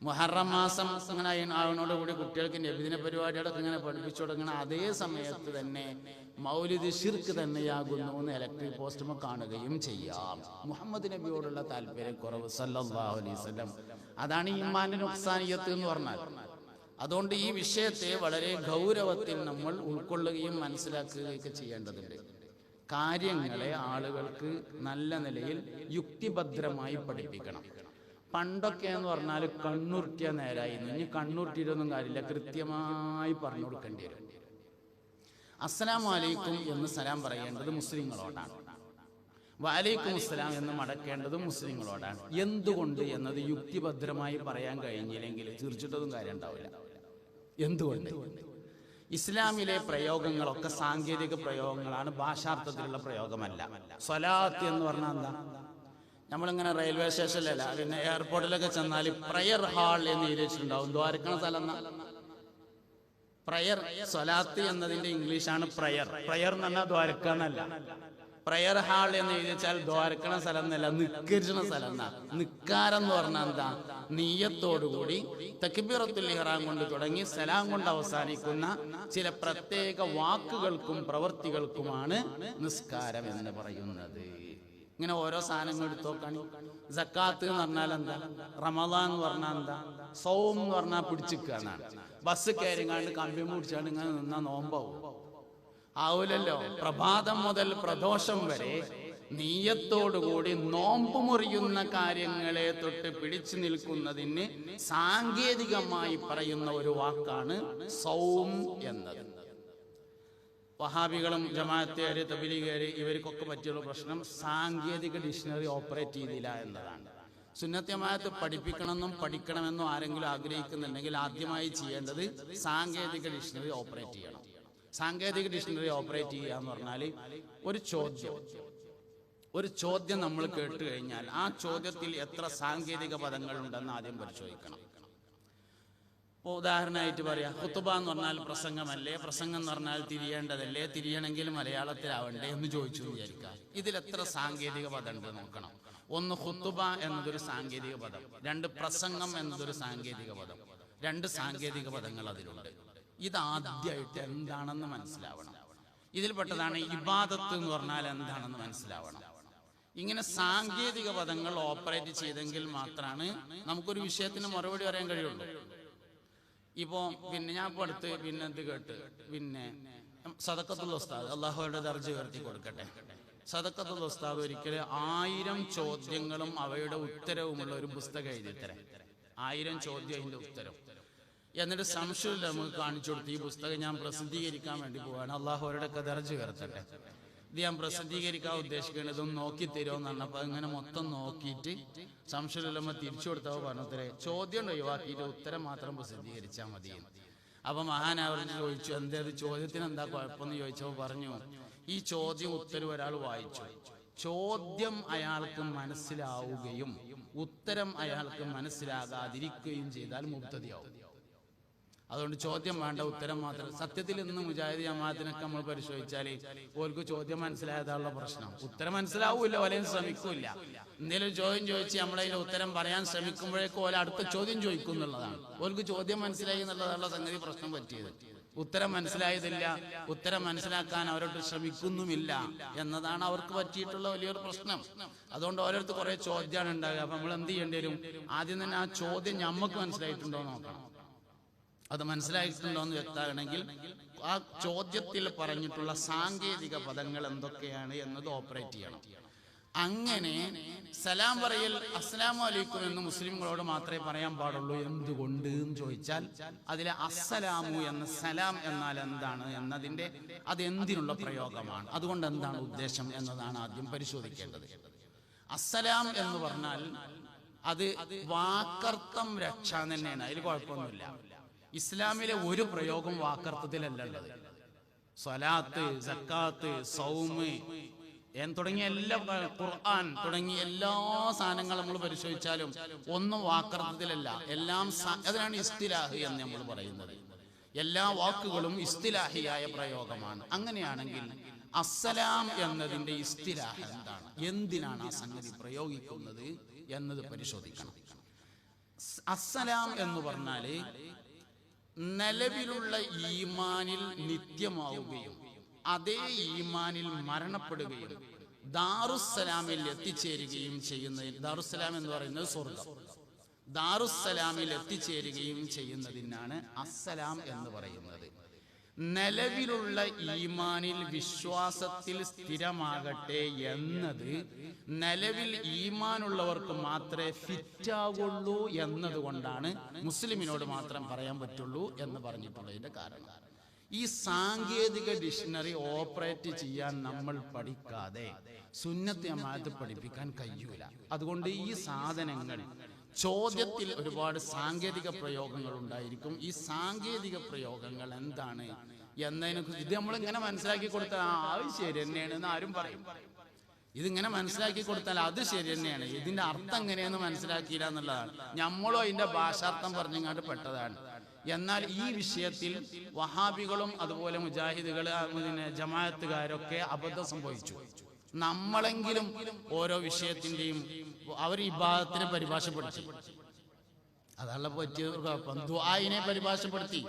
മുഹറം മാസം അങ്ങനെ ആവുന്നതോടുകൂടി കുട്ടികൾക്ക് നബിദിന പരിപാടികളൊക്കെ ഇങ്ങനെ പഠിപ്പിച്ചു തുടങ്ങണം. അതേ സമയത്ത് തന്നെ മൗലിദ് ശിർക്ക് തന്നെയാകുന്നു എന്ന് ഇലക്ട്രിക് പോസ്റ്റുമ കാണുകയും ചെയ്യാം. മുഹമ്മദ് നബിയോടുള്ള താല്പര്യക്കുറവ് സല്ലല്ലാഹു അലൈഹി വസല്ലം, അതാണ് ഈമാനിന്റെ നുക്സാനിയത്ത് എന്ന് പറഞ്ഞാൽ. അതുകൊണ്ട് ഈ വിഷയത്തെ വളരെ ഗൗരവത്തിൽ നമ്മൾ ഉൾക്കൊള്ളുകയും മനസ്സിലാക്കുകയൊക്കെ ചെയ്യേണ്ടതുണ്ട്. കാര്യങ്ങളെ ആളുകൾക്ക് നല്ല നിലയിൽ യുക്തിഭദ്രമായി പഠിപ്പിക്കണം. പണ്ടൊക്കെ എന്ന് പറഞ്ഞാൽ കണ്ണുരുട്ടിയ നേരായിരുന്നു. ഇനി കണ്ണുരുട്ടിയിട്ടൊന്നും കാര്യമില്ല, കൃത്യമായി പറഞ്ഞു കൊടുക്കേണ്ടി വരും. അസ്സലാമു അലൈക്കും എന്ന് സലാം പറയേണ്ടത് മുസ്ലിങ്ങളോടാണ്, വഅലൈക്കും അസ്സലാം എന്ന് മടക്കേണ്ടത് മുസ്ലിങ്ങളോടാണ്. എന്തുകൊണ്ട് എന്നത് യുക്തിഭദ്രമായി പറയാൻ കഴിഞ്ഞില്ലെങ്കിൽ തീർച്ചയായിട്ടും കാര്യം ഉണ്ടാവില്ല. എന്തുകൊണ്ട്? ഇസ്ലാമിലെ പ്രയോഗങ്ങളൊക്കെ സാങ്കേതിക പ്രയോഗങ്ങളാണ്, ഭാഷാർത്ഥത്തിലുള്ള പ്രയോഗമല്ല. സ്വലാത്ത് എന്ന് പറഞ്ഞാൽ എന്താ? നമ്മളിങ്ങനെ റെയിൽവേ സ്റ്റേഷനിലല്ല, പിന്നെ എയർപോർട്ടിലൊക്കെ ചെന്നാൽ പ്രയർ ഹാൾ എന്ന് എഴുതിയിട്ടുണ്ടാവും. ദ്വാരക്കണ സ്ഥലം പ്രയർ. സ്വലാത്ത് എന്നതിന്റെ ഇംഗ്ലീഷാണ് പ്രയർ. പ്രയർ എന്ന് പറഞ്ഞാൽ ദ്വാരക്കണല്ല. പ്രയർ ഹാൾ എന്ന് എഴുതിച്ചാൽ ദ്വാരക്കണ സ്ഥലം എന്നല്ല, നിക്കരിച്ച സ്ഥലം എന്നാ. നിക്കാരെന്ന് പറഞ്ഞാൽ എന്താ? നീയത്തോടുകൂടി തക്ബീറത്തുൽ ഇഹ്റാം കൊണ്ട് തുടങ്ങി സലാം കൊണ്ട് അവസാനിക്കുന്ന ചില പ്രത്യേക വാക്കുകൾക്കും പ്രവൃത്തികൾക്കുമാണ് നിസ്കാരം എന്ന് പറയുന്നത്. ഇങ്ങനെ ഓരോ സാധനങ്ങൾ എടുത്തു നോക്കാണ്. സക്കാത്ത് എന്ന് പറഞ്ഞാൽ എന്താ? റമദാൻ എന്ന് പറഞ്ഞാൽ എന്താ? സൗം എന്ന് പറഞ്ഞാൽ പിടിച്ചിക്കാനാണ്. ബസ് കയറിങ്ങാണ്ട് കമ്പി മുടിച്ചാണ്ട് ഇങ്ങനെ നിന്നാ നോമ്പാവും ആവൂലല്ലോ. പ്രഭാതം മുതൽ പ്രദോഷം വരെ നീയത്തോടുകൂടി നോമ്പ് മുറിയുന്ന കാര്യങ്ങളെ തൊട്ട് പിടിച്ചു നിൽക്കുന്നതിന് സാങ്കേതികമായി പറയുന്ന ഒരു വാക്കാണ് സൗം എന്നത്. വഹാബികളും ജമാഅത്തുകാര് തബ്ലീഗുകാര് ഇവർക്കൊക്കെ പറ്റിയുള്ള പ്രശ്നം സാങ്കേതിക ഡിക്ഷണറി ഓപ്പറേറ്റ് ചെയ്തില്ല എന്നതാണ്. സുന്നത്ത് ജമാഅത്ത് പഠിപ്പിക്കണമെന്നും പഠിക്കണമെന്നും ആരെങ്കിലും ആഗ്രഹിക്കുന്നുണ്ടെങ്കിൽ ആദ്യമായി ചെയ്യേണ്ടത് സാങ്കേതിക ഡിക്ഷണറി ഓപ്പറേറ്റ് ചെയ്യണം. സാങ്കേതിക ഡിക്ഷണറി ഓപ്പറേറ്റ് ചെയ്യുക എന്ന് പറഞ്ഞാൽ ഒരു ചോദ്യം നമ്മൾ കേട്ട് കഴിഞ്ഞാൽ ആ ചോദ്യത്തിൽ എത്ര സാങ്കേതിക പദങ്ങൾ ഉണ്ടെന്ന് ആദ്യം പരിശോധിക്കണം. ഇപ്പോൾ ഉദാഹരണമായിട്ട് പറയാം, ഖുതുബ എന്ന് പറഞ്ഞാൽ പ്രസംഗമല്ലേ, പ്രസംഗം എന്ന് പറഞ്ഞാൽ തിരിയേണ്ടതല്ലേ, തിരിയണമെങ്കിൽ മലയാളത്തിലാവണ്ടേ എന്ന് ചോദിച്ചു വിചാരിക്കാം. ഇതിൽ എത്ര സാങ്കേതിക പദം ഉണ്ട് നോക്കണം. ഒന്ന്, ഖുതുബ എന്നതൊരു സാങ്കേതിക പദം. രണ്ട്, പ്രസംഗം എന്നതൊരു സാങ്കേതിക പദം. രണ്ട് സാങ്കേതിക പദങ്ങൾ അതിലുണ്ട്. ഇതാദ്യമായിട്ട് എന്താണെന്ന് മനസ്സിലാവണം. ഇതിൽപ്പെട്ടതാണ് ഇബാദത്ത് എന്ന് പറഞ്ഞാൽ എന്താണെന്ന് മനസ്സിലാവണം. ഇങ്ങനെ സാങ്കേതിക പദങ്ങൾ ഓപ്പറേറ്റ് ചെയ്തെങ്കിൽ മാത്രമാണ് നമുക്കൊരു വിഷയത്തിന് മറുപടി പറയാൻ കഴിയുള്ളൂ. ഇപ്പോ ഞാൻ ഇപ്പോൾ അടുത്ത് എന്ത് കേട്ട്, സദഖത്തുൽ ഉസ്താദ്, അള്ളാഹുവിന്റെ ദർജ ഉയർത്തി കൊടുക്കട്ടെ, സദഖത്തുൽ ഉസ്താദ് ഒരിക്കലും 1000 ചോദ്യങ്ങളും അവയുടെ ഉത്തരവുമുള്ള ഒരു പുസ്തകം എഴുതിത്തരാം. 1000 ചോദ്യം അതിന്റെ ഉത്തരം. എന്നിട്ട് സംശയമില്ല നമുക്ക് കാണിച്ചു കൊടുത്ത്, ഈ പുസ്തകം ഞാൻ പ്രസിദ്ധീകരിക്കാൻ വേണ്ടി പോവാണ്, അള്ളാഹുവിന്റെ ദർജ ഉയർത്തട്ടെ, ഇത് ഞാൻ പ്രസിദ്ധീകരിക്കാൻ ഉദ്ദേശിക്കുന്നത്, ഇതൊന്ന് നോക്കി തരുമെന്ന് പറഞ്ഞപ്പോൾ ഇങ്ങനെ മൊത്തം നോക്കിയിട്ട് സംശയമില്ലമ്മ തിരിച്ചു കൊടുത്തവ പറഞ്ഞത്രേ, ചോദ്യം ഒഴിവാക്കിയിട്ട് ഉത്തരം മാത്രം പ്രസിദ്ധീകരിച്ചാൽ മതി. അപ്പൊ മഹാനവർ ചോദിച്ചു, എന്തേത് ചോദ്യത്തിന് എന്താ കുഴപ്പമെന്ന് ചോദിച്ചപ്പോൾ പറഞ്ഞു, ഈ ചോദ്യം ഉത്തരം ഒരാൾ വായിച്ചു, ചോദ്യം അയാൾക്ക് മനസ്സിലാവുകയും ഉത്തരം അയാൾക്ക് മനസ്സിലാകാതിരിക്കുകയും ചെയ്താൽ മുബ്തദിയാവും. അതുകൊണ്ട് ചോദ്യം വേണ്ട, ഉത്തരം മാത്രം. സത്യത്തിൽ ഇന്ന് മുജാഹിദ് ജമാഅത്തിനൊക്കെ നമ്മൾ പരിശോധിച്ചാൽ ഓർക്ക് ചോദ്യം മനസ്സിലായതാണുള്ള പ്രശ്നം. ഉത്തരം മനസ്സിലാവൂല്ല, ഓലയും ശ്രമിക്കൂല്ല. എന്തെങ്കിലും ചോദ്യം ചോദിച്ച് നമ്മളതിന്റെ ഉത്തരം പറയാൻ ശ്രമിക്കുമ്പോഴേക്കും ഓല അടുത്ത ചോദ്യം ചോദിക്കും എന്നുള്ളതാണ്. ഓർക്ക് ചോദ്യം മനസ്സിലായി എന്നുള്ളതാണുള്ള സംഗതി പ്രശ്നം പറ്റിയത്. ഉത്തരം മനസ്സിലായതില്ല, ഉത്തരം മനസ്സിലാക്കാൻ അവരോട് ശ്രമിക്കുന്നുമില്ല എന്നതാണ് അവർക്ക് പറ്റിയിട്ടുള്ള വലിയൊരു പ്രശ്നം. അതുകൊണ്ട് ഓരോരുത്തർ കുറെ ചോദ്യമാണ് ഉണ്ടാകുക. അപ്പൊ നമ്മൾ എന്ത് ചെയ്യേണ്ടി വരും? ആദ്യം തന്നെ ആ ചോദ്യം ഞമ്മക്ക് മനസ്സിലായിട്ടുണ്ടോ നോക്കണം. അത് മനസ്സിലായിട്ടുണ്ടോ എന്ന് വ്യക്തമാകണമെങ്കിൽ ആ ചോദ്യത്തിൽ പറഞ്ഞിട്ടുള്ള സാങ്കേതിക പദങ്ങൾ എന്തൊക്കെയാണ് എന്നത് ഓപ്പറേറ്റ് ചെയ്യണം. അങ്ങനെ സലാം പറയൽ അസ്സലാമു അലൈക്കും എന്ന് മുസ്ലിങ്ങളോട് മാത്രമേ പറയാൻ പാടുള്ളൂ. എന്തുകൊണ്ട് എന്ന് ചോദിച്ചാൽ അതിലെ അസ്സലാമു എന്ന സലാം എന്നാൽ എന്താണ് എന്നതിന്റെ അത് എന്തിനുള്ള പ്രയോഗമാണ്, അതുകൊണ്ട് എന്താണ് ഉദ്ദേശം എന്നതാണ് ആദ്യം പരിശോധിക്കേണ്ടത്. അസ്സലാം എന്ന് പറഞ്ഞാൽ അത് വാക്കർത്ഥം രക്ഷ തന്നെയാണ്, അതിൽ കുഴപ്പമൊന്നുമില്ല. ഇസ്ലാമിലെ ഒരു പ്രയോഗം വാക്കർത്ഥത്തിലല്ലുള്ളത്. സ്വലാത്ത്, സക്കാത്ത്, സൗമ് തുടങ്ങിയ എല്ലാ, ഖുർആൻ തുടങ്ങിയ എല്ലാ സാധനങ്ങളും നമ്മൾ പരിശോധിച്ചാലും ഒന്നും വാക്കർത്ഥത്തിലല്ല, എല്ലാം അതിനാണ് ഇസ്തിലാഹി എന്ന് നമ്മൾ പറയുന്നത്. എല്ലാ വാക്കുകളും ഇസ്തിലാഹിയായ പ്രയോഗമാണ്. അങ്ങനെയാണെങ്കിൽ അസ്സലാം എന്നതിന്റെ ഇസ്തിലാഹ് എന്താണ്, എന്തിനാണ് ആ സംഗതി പ്രയോഗിക്കുന്നത് എന്നത് പരിശോധിക്കണം. അസ്സലാം എന്ന് പറഞ്ഞാല് നിലവിലുള്ള ഈമാനിൽ നിത്യമാവുകയും അതേ ഈമാനിൽ മരണപ്പെടുകയും ദാറുസ്സലാമിൽ എത്തിച്ചേരുകയും ചെയ്യുന്നതിന്, ദാറുസ്സലാം എന്ന് പറയുന്നത് സ്വർഗം, ദാറുസ്സലാമിൽ എത്തിച്ചേരുകയും ചെയ്യുന്നതിനാണ് അസ്സലാം എന്ന് പറയുന്നത്. നിലവിലുള്ള ഈമാനിൽ വിശ്വാസത്തിൽ സ്ഥിരമാകട്ടെ എന്നത് നിലവിൽ ഈമാനുള്ളവർക്ക് മാത്രമേ ഫിറ്റാവുള്ളൂ എന്നതുകൊണ്ടാണ് മുസ്ലിമിനോട് മാത്രം പറയാൻ പറ്റുള്ളൂ എന്ന് പറഞ്ഞിട്ടുള്ളതിന്റെ കാരണം. ഈ സാങ്കേതിക ഡിക്ഷണറി ഓപ്പറേറ്റ് ചെയ്യാൻ നമ്മൾ പഠിക്കാതെ സുന്നത്ത് ജമാഅത്ത് പഠിപ്പിക്കാൻ കഴിയൂല. അതുകൊണ്ട് ഈ സാധനങ്ങൾ ചോദ്യത്തിൽ ഒരുപാട് സാങ്കേതിക പ്രയോഗങ്ങൾ ഉണ്ടായിരിക്കും. ഈ സാങ്കേതിക പ്രയോഗങ്ങൾ എന്താണ് എന്നതിനെ കുറിച്ച് ഇത് നമ്മളിങ്ങനെ മനസ്സിലാക്കി കൊടുത്താൽ അത് ശരി തന്നെയാണെന്ന് ആരും പറയും. ഇതിങ്ങനെ മനസ്സിലാക്കി കൊടുത്താൽ അത് ശരി തന്നെയാണ്, ഇതിന്റെ അർത്ഥം എങ്ങനെയെന്ന് മനസ്സിലാക്കിയില്ല എന്നുള്ളതാണ്. നമ്മളും അതിന്റെ ഭാഷാർത്ഥം പറഞ്ഞങ്ങാണ്ട് പെട്ടതാണ്. എന്നാൽ ഈ വിഷയത്തിൽ വഹാബികളും അതുപോലെ മുജാഹിദുകൾ, ജമാഅത്തുകാരൊക്കെ അബദ്ധം സംഭവിച്ചു. നമ്മളെങ്കിലും ഓരോ വിഷയത്തിന്റെയും അവർ ഇബാദത്തിനെ പരിഭാഷപ്പെടുത്തി, അതല്ല പറ്റിയ കുഴപ്പം. ദുആഇനെ പരിഭാഷപ്പെടുത്തി,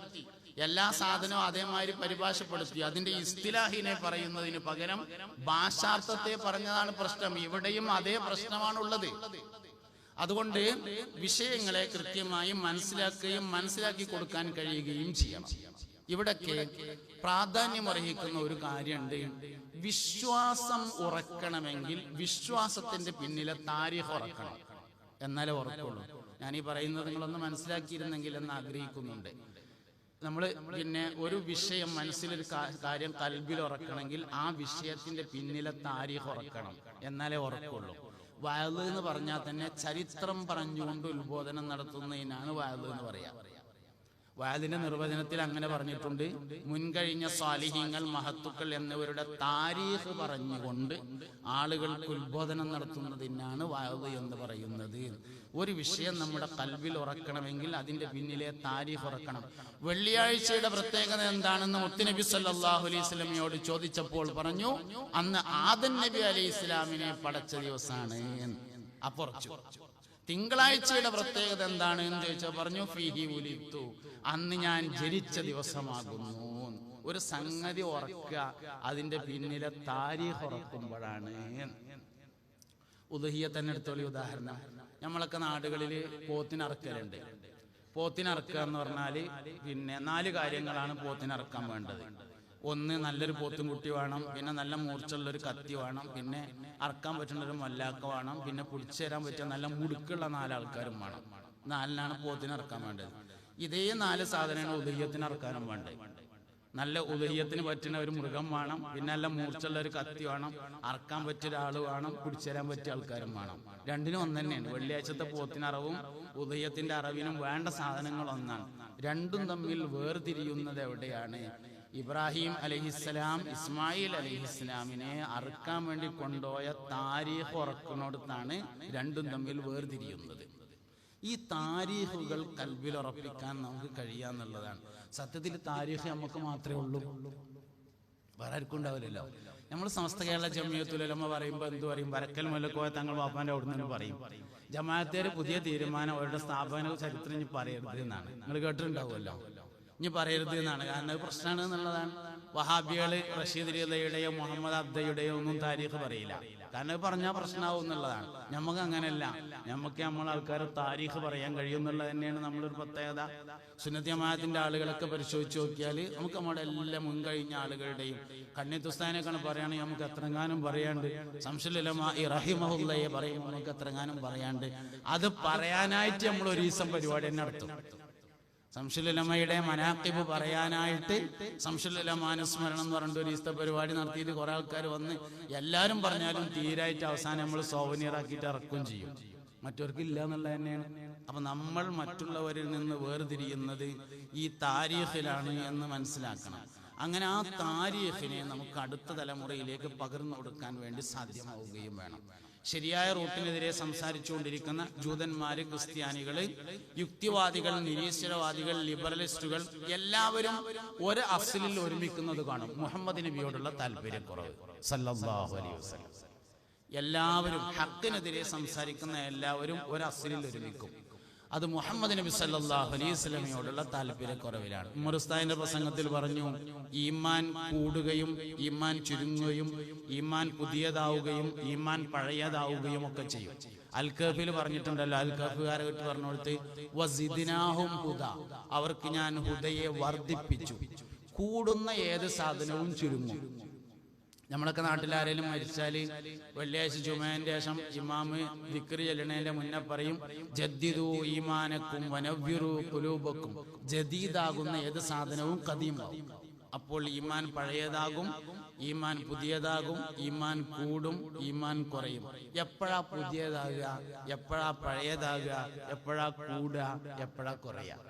എല്ലാ സാധനവും അതേമാതിരി പരിഭാഷപ്പെടുത്തി. അതിന്റെ ഇസ്തിലാഹിനെ പറയുന്നതിന് പകരം ഭാഷാർത്ഥത്തെ പറഞ്ഞതാണ് പ്രശ്നം. ഇവിടെയും അതേ പ്രശ്നമാണുള്ളത്. അതുകൊണ്ട് വിഷയങ്ങളെ കൃത്യമായി മനസ്സിലാക്കുകയും മനസ്സിലാക്കി കൊടുക്കാൻ കഴിയുകയും ചെയ്യണം. ഇവിടൊക്കെ പ്രാധാന്യമർഹിക്കുന്ന ഒരു കാര്യമുണ്ട്. വിശ്വാസം ഉറക്കണമെങ്കിൽ വിശ്വാസത്തിന്റെ പിന്നിലെ താരീഖ് ഉറക്കണം, എന്നാലേ ഉറക്കുള്ളൂ. ഞാൻ ഈ പറയുന്നത് നിങ്ങളൊന്ന് മനസ്സിലാക്കിയിരുന്നെങ്കിൽ എന്ന് ആഗ്രഹിക്കുന്നുണ്ട്. നമ്മൾ പിന്നെ ഒരു വിഷയം മനസ്സിലൊരു കാര്യം കൽബിൽ ഉറക്കണമെങ്കിൽ ആ വിഷയത്തിന്റെ പിന്നിലെ താരീഖ് ഉറക്കണം, എന്നാലേ ഉറക്കുള്ളൂ. വഅദ് എന്ന് പറഞ്ഞാൽ തന്നെ ചരിത്രം പറഞ്ഞുകൊണ്ട് ഉത്ബോധനം നടത്തുന്നതിനാണ് വഅദ് എന്ന് പറയാം. വഅദിന്റെ നിർവചനത്തിൽ അങ്ങനെ പറഞ്ഞിട്ടുണ്ട്, മുൻകഴിഞ്ഞ സ്വാലിഹീങ്ങൾ മഹത്തുക്കൾ എന്നിവരുടെ താരീഖ് പറഞ്ഞുകൊണ്ട് ആളുകൾക്ക് ഉത്ബോധനം നടത്തുന്നതിനാണ് വഅദ് എന്ന് പറയുന്നത്. ഒരു വിഷയം നമ്മുടെ കൽബിൽ ഉറക്കണമെങ്കിൽ അതിന്റെ പിന്നിലെ താരീഖ് ഉറക്കണം. വെള്ളിയാഴ്ചയുടെ പ്രത്യേകത എന്താണെന്ന് മുത്തുനബി സല്ലല്ലാഹു അലൈഹി വസല്ലമയോട് ചോദിച്ചപ്പോൾ പറഞ്ഞു, അന്ന് ആദം നബി അലൈഹി ഇസ്ലാമിനെ പടച്ച ദിവസമാണ്. അപ്പുറച്ചു. തിങ്കളാഴ്ചയുടെ പ്രത്യേകത എന്താണ് എന്ന് ചോദിച്ചാൽ പറഞ്ഞു, ഫീഹി ഉലിത്തു, അന്ന് ഞാൻ ജനിച്ച ദിവസമാകുന്നു. ഒരു സംഗതി ഉറക്കുക, അതിന്റെ പിന്നിലെ താരീഖ് ഉറക്കുമ്പോഴാണ്. ഉദ്ഹിയ്യ തന്നെ എടുത്തോളി ഉദാഹരണം. നമ്മളൊക്കെ നാടുകളിൽ പോത്തിനറക്കലുണ്ട്. പോത്തിനറക്കുക എന്ന് പറഞ്ഞാല് പിന്നെ 4 കാര്യങ്ങളാണ് പോത്തിനറക്കാൻ വേണ്ടത്. ഒന്ന്, നല്ലൊരു പോത്തും കുട്ടി വേണം, പിന്നെ നല്ല മൂർച്ചുള്ളൊരു കത്തി വേണം, പിന്നെ അറക്കാൻ പറ്റുന്നൊരു മല്ലാക്ക വേണം, പിന്നെ പിടിച്ചു തരാൻ പറ്റിയ നല്ല മുടുക്കുള്ള 4 ആൾക്കാരും വേണം. 4നാണ് പോത്തിനറക്കാൻ വേണ്ടത്. ഇതേ 4 സാധനമാണ് ഉദഹിയ്യത്തിന് അറക്കാനും വേണ്ടത്. നല്ല ഉദഹിയ്യത്തിന് പറ്റുന്ന ഒരു മൃഗം വേണം, പിന്നെ നല്ല മൂർച്ചുള്ള ഒരു കത്തി വേണം, അറക്കാൻ പറ്റിയ ഒരാൾ വേണം, പിടിച്ചു തരാൻ പറ്റിയ ആൾക്കാരും വേണം. രണ്ടിനും ഒന്ന് തന്നെയാണ്. വെള്ളിയാഴ്ചത്തെ പോത്തിനറവും ഉദഹിയ്യത്തിന്റെ അറവിനും വേണ്ട സാധനങ്ങൾ ഒന്നാണ്. രണ്ടും തമ്മിൽ വേർതിരിയുന്നത് എവിടെയാണ്? ഇബ്രാഹിം അലൈഹിസ്സലാം ഇസ്മായിൽ അലൈഹിസ്സലാമിനെ അറുക്കാൻ വേണ്ടി കൊണ്ടുപോയ താരീഖ് ഉറക്കുന്നിടത്താണ് രണ്ടും തമ്മിൽ വേർതിരിയുന്നത്. ഈ താരീഖുകൾ കൽബിൽ ഉറപ്പിക്കാൻ നമുക്ക് കഴിയാന്നുള്ളതാണ്. സത്യത്തിൽ താരീഖ് നമുക്ക് മാത്രമേ ഉള്ളൂ, വേറെ ആർക്കും ഉണ്ടാവില്ലല്ലോ. നമ്മൾ സമസ്ത കേരള ജമിയത്തുൽ ഉലമ പറയുമ്പോൾ എന്ത് പറയും? വരക്കൽ മുല്ലക്കോയ തങ്ങൾ വാപ്പാന്റെ അവിടെ നിന്ന് പറയും, ജമാഅത്തേര് പുതിയ തീരുമാനം അവരുടെ സ്ഥാപന ചരിത്രം ഇനി പറയരുത് എന്നാണ്. നിങ്ങൾ കേട്ടിട്ടുണ്ടാവുമല്ലോ, ഇനി പറയരുത് എന്നാണ്. കാരണം അത് പ്രശ്നമാണ് എന്നുള്ളതാണ്. വഹാബികള് റഷീദ് റിളയുടെയോ മുഹമ്മദ് അബ്ദയുടെയോ ഒന്നും താരീഖ് പറയില്ല, കാരണം അത് പറഞ്ഞാൽ പ്രശ്നമാവും എന്നുള്ളതാണ്. നമുക്ക് അങ്ങനെയല്ല, നമുക്ക് നമ്മളെ ആൾക്കാർ താരീഖ് പറയാൻ കഴിയും എന്നുള്ളത് തന്നെയാണ് നമ്മളൊരു പ്രത്യേകത. സുന്നത്തി ജമാഅത്തിന്റെ ആളുകളൊക്കെ പരിശോധിച്ച് നോക്കിയാൽ നമുക്ക് നമ്മുടെ എല്ലാ മുൻകഴിഞ്ഞ ആളുകളുടെയും കണ്ണിത്തുസ്താനൊക്കെ പറയുകയാണെങ്കിൽ നമുക്ക് എത്രങ്ങാനും പറയാണ്ട്. ശംസുൽ ഉലമാ റഹിമഹുല്ലയെ പറയുമ്പോൾ നമുക്ക് എത്രങ്ങാനും പറയാണ്ട്. അത് പറയാനായിട്ട് നമ്മൾ ഒരു ദിവസം പരിപാടി തന്നെ നടത്തും. ശംസുൽ ഉലമയുടെ മനാഖിബ് പറയാനായിട്ട് ശംസുൽ ഉലമാ അനുസ്മരണം എന്ന് പറഞ്ഞിട്ട് ഒരു ദിവസത്തെ പരിപാടി നടത്തിയിട്ട് കുറെ ആൾക്കാർ വന്ന് എല്ലാവരും പറഞ്ഞാലും തീരായിട്ട് അവസാനം നമ്മൾ സോവനിയറാക്കിയിട്ട് ഇറക്കുകയും ചെയ്യും. മറ്റവർക്ക് ഇല്ല എന്നുള്ളത് തന്നെയാണ്. അപ്പൊ നമ്മൾ മറ്റുള്ളവരിൽ നിന്ന് വേർതിരിയുന്നത് ഈ താരീഖിലാണ് എന്ന് മനസ്സിലാക്കണം. അങ്ങനെ ആ താരീഖിനെ നമുക്ക് അടുത്ത തലമുറയിലേക്ക് പകർന്നു കൊടുക്കാൻ വേണ്ടി സാധ്യമാവുകയും വേണം. ശരിയായ റൂട്ടിനെതിരെ സംസാരിച്ചുകൊണ്ടിരിക്കുന്ന ജൂതന്മാര്, ക്രിസ്ത്യാനികള്, യുക്തിവാദികൾ, നിരീശ്വരവാദികൾ, ലിബറലിസ്റ്റുകൾ എല്ലാവരും ഒരു അസ്ലിൽ ഒരുമിക്കുന്നത് കാണും. മുഹമ്മദ് നബിയോടുള്ള താല്പര്യക്കുറവ് സല്ലല്ലാഹു അലൈഹി വസല്ലം. എല്ലാവരും ഹക്കിനെതിരെ സംസാരിക്കുന്ന എല്ലാവരും ഒരു അസ്ലിൽ ഒരുമിക്കും. അത് മുഹമ്മദ് നബി സല്ലല്ലാഹു അലൈഹി വസല്ലമയോടുള്ള താല്പര്യക്കുറവിലാണ്. ഉമർ ഉസ്താദിന്റെ പ്രസംഗത്തിൽ പറഞ്ഞു, ഈമാൻ കൂടുകയും ഈമാൻ ചുരുങ്ങുകയും ഈമാൻ പുതിയതാവുകയും ഈമാൻ പഴയതാവുകയും ഒക്കെ ചെയ്യും. അൽ കഹ്ഫിൽ പറഞ്ഞിട്ടുണ്ടല്ലോ, അൽ കഹ്ഫുകാരെ വിട്ട് പറഞ്ഞുകൊടുത്ത് വസിദ്നാഹും ഹുദ, അവർക്ക് ഞാൻ ഹുദയെ വർദ്ധിപ്പിച്ചു. കൂടുന്ന ഏത് സാധനവും ചുരുങ്ങും. നമ്മളൊക്കെ നാട്ടിൽ ആരെങ്കിലും മരിച്ചാല് വെള്ളിയാഴ്ച ജുമേന്റെ ശേഷം ഇമാമ് ദിക്ർ ചൊല്ലണേന്റെ മുന്നേ പറയും, ജദ്ദിദു ഈമാനക്കും വനവ്വിറു ഖുലൂബക്കും. ജദീദാകുന്ന ഏത് സാധനവും ഖദീമാവും. അപ്പോൾ ഈമാൻ പഴയതാകും, ഈമാൻ പുതിയതാകും, ഈമാൻ കൂടും, ഈമാൻ കുറയും. എപ്പോഴാ പുതിയതാകുക, എപ്പോഴാ പഴയതാകുക, എപ്പോഴാ കൂടുക, എപ്പോഴാ കുറയുക?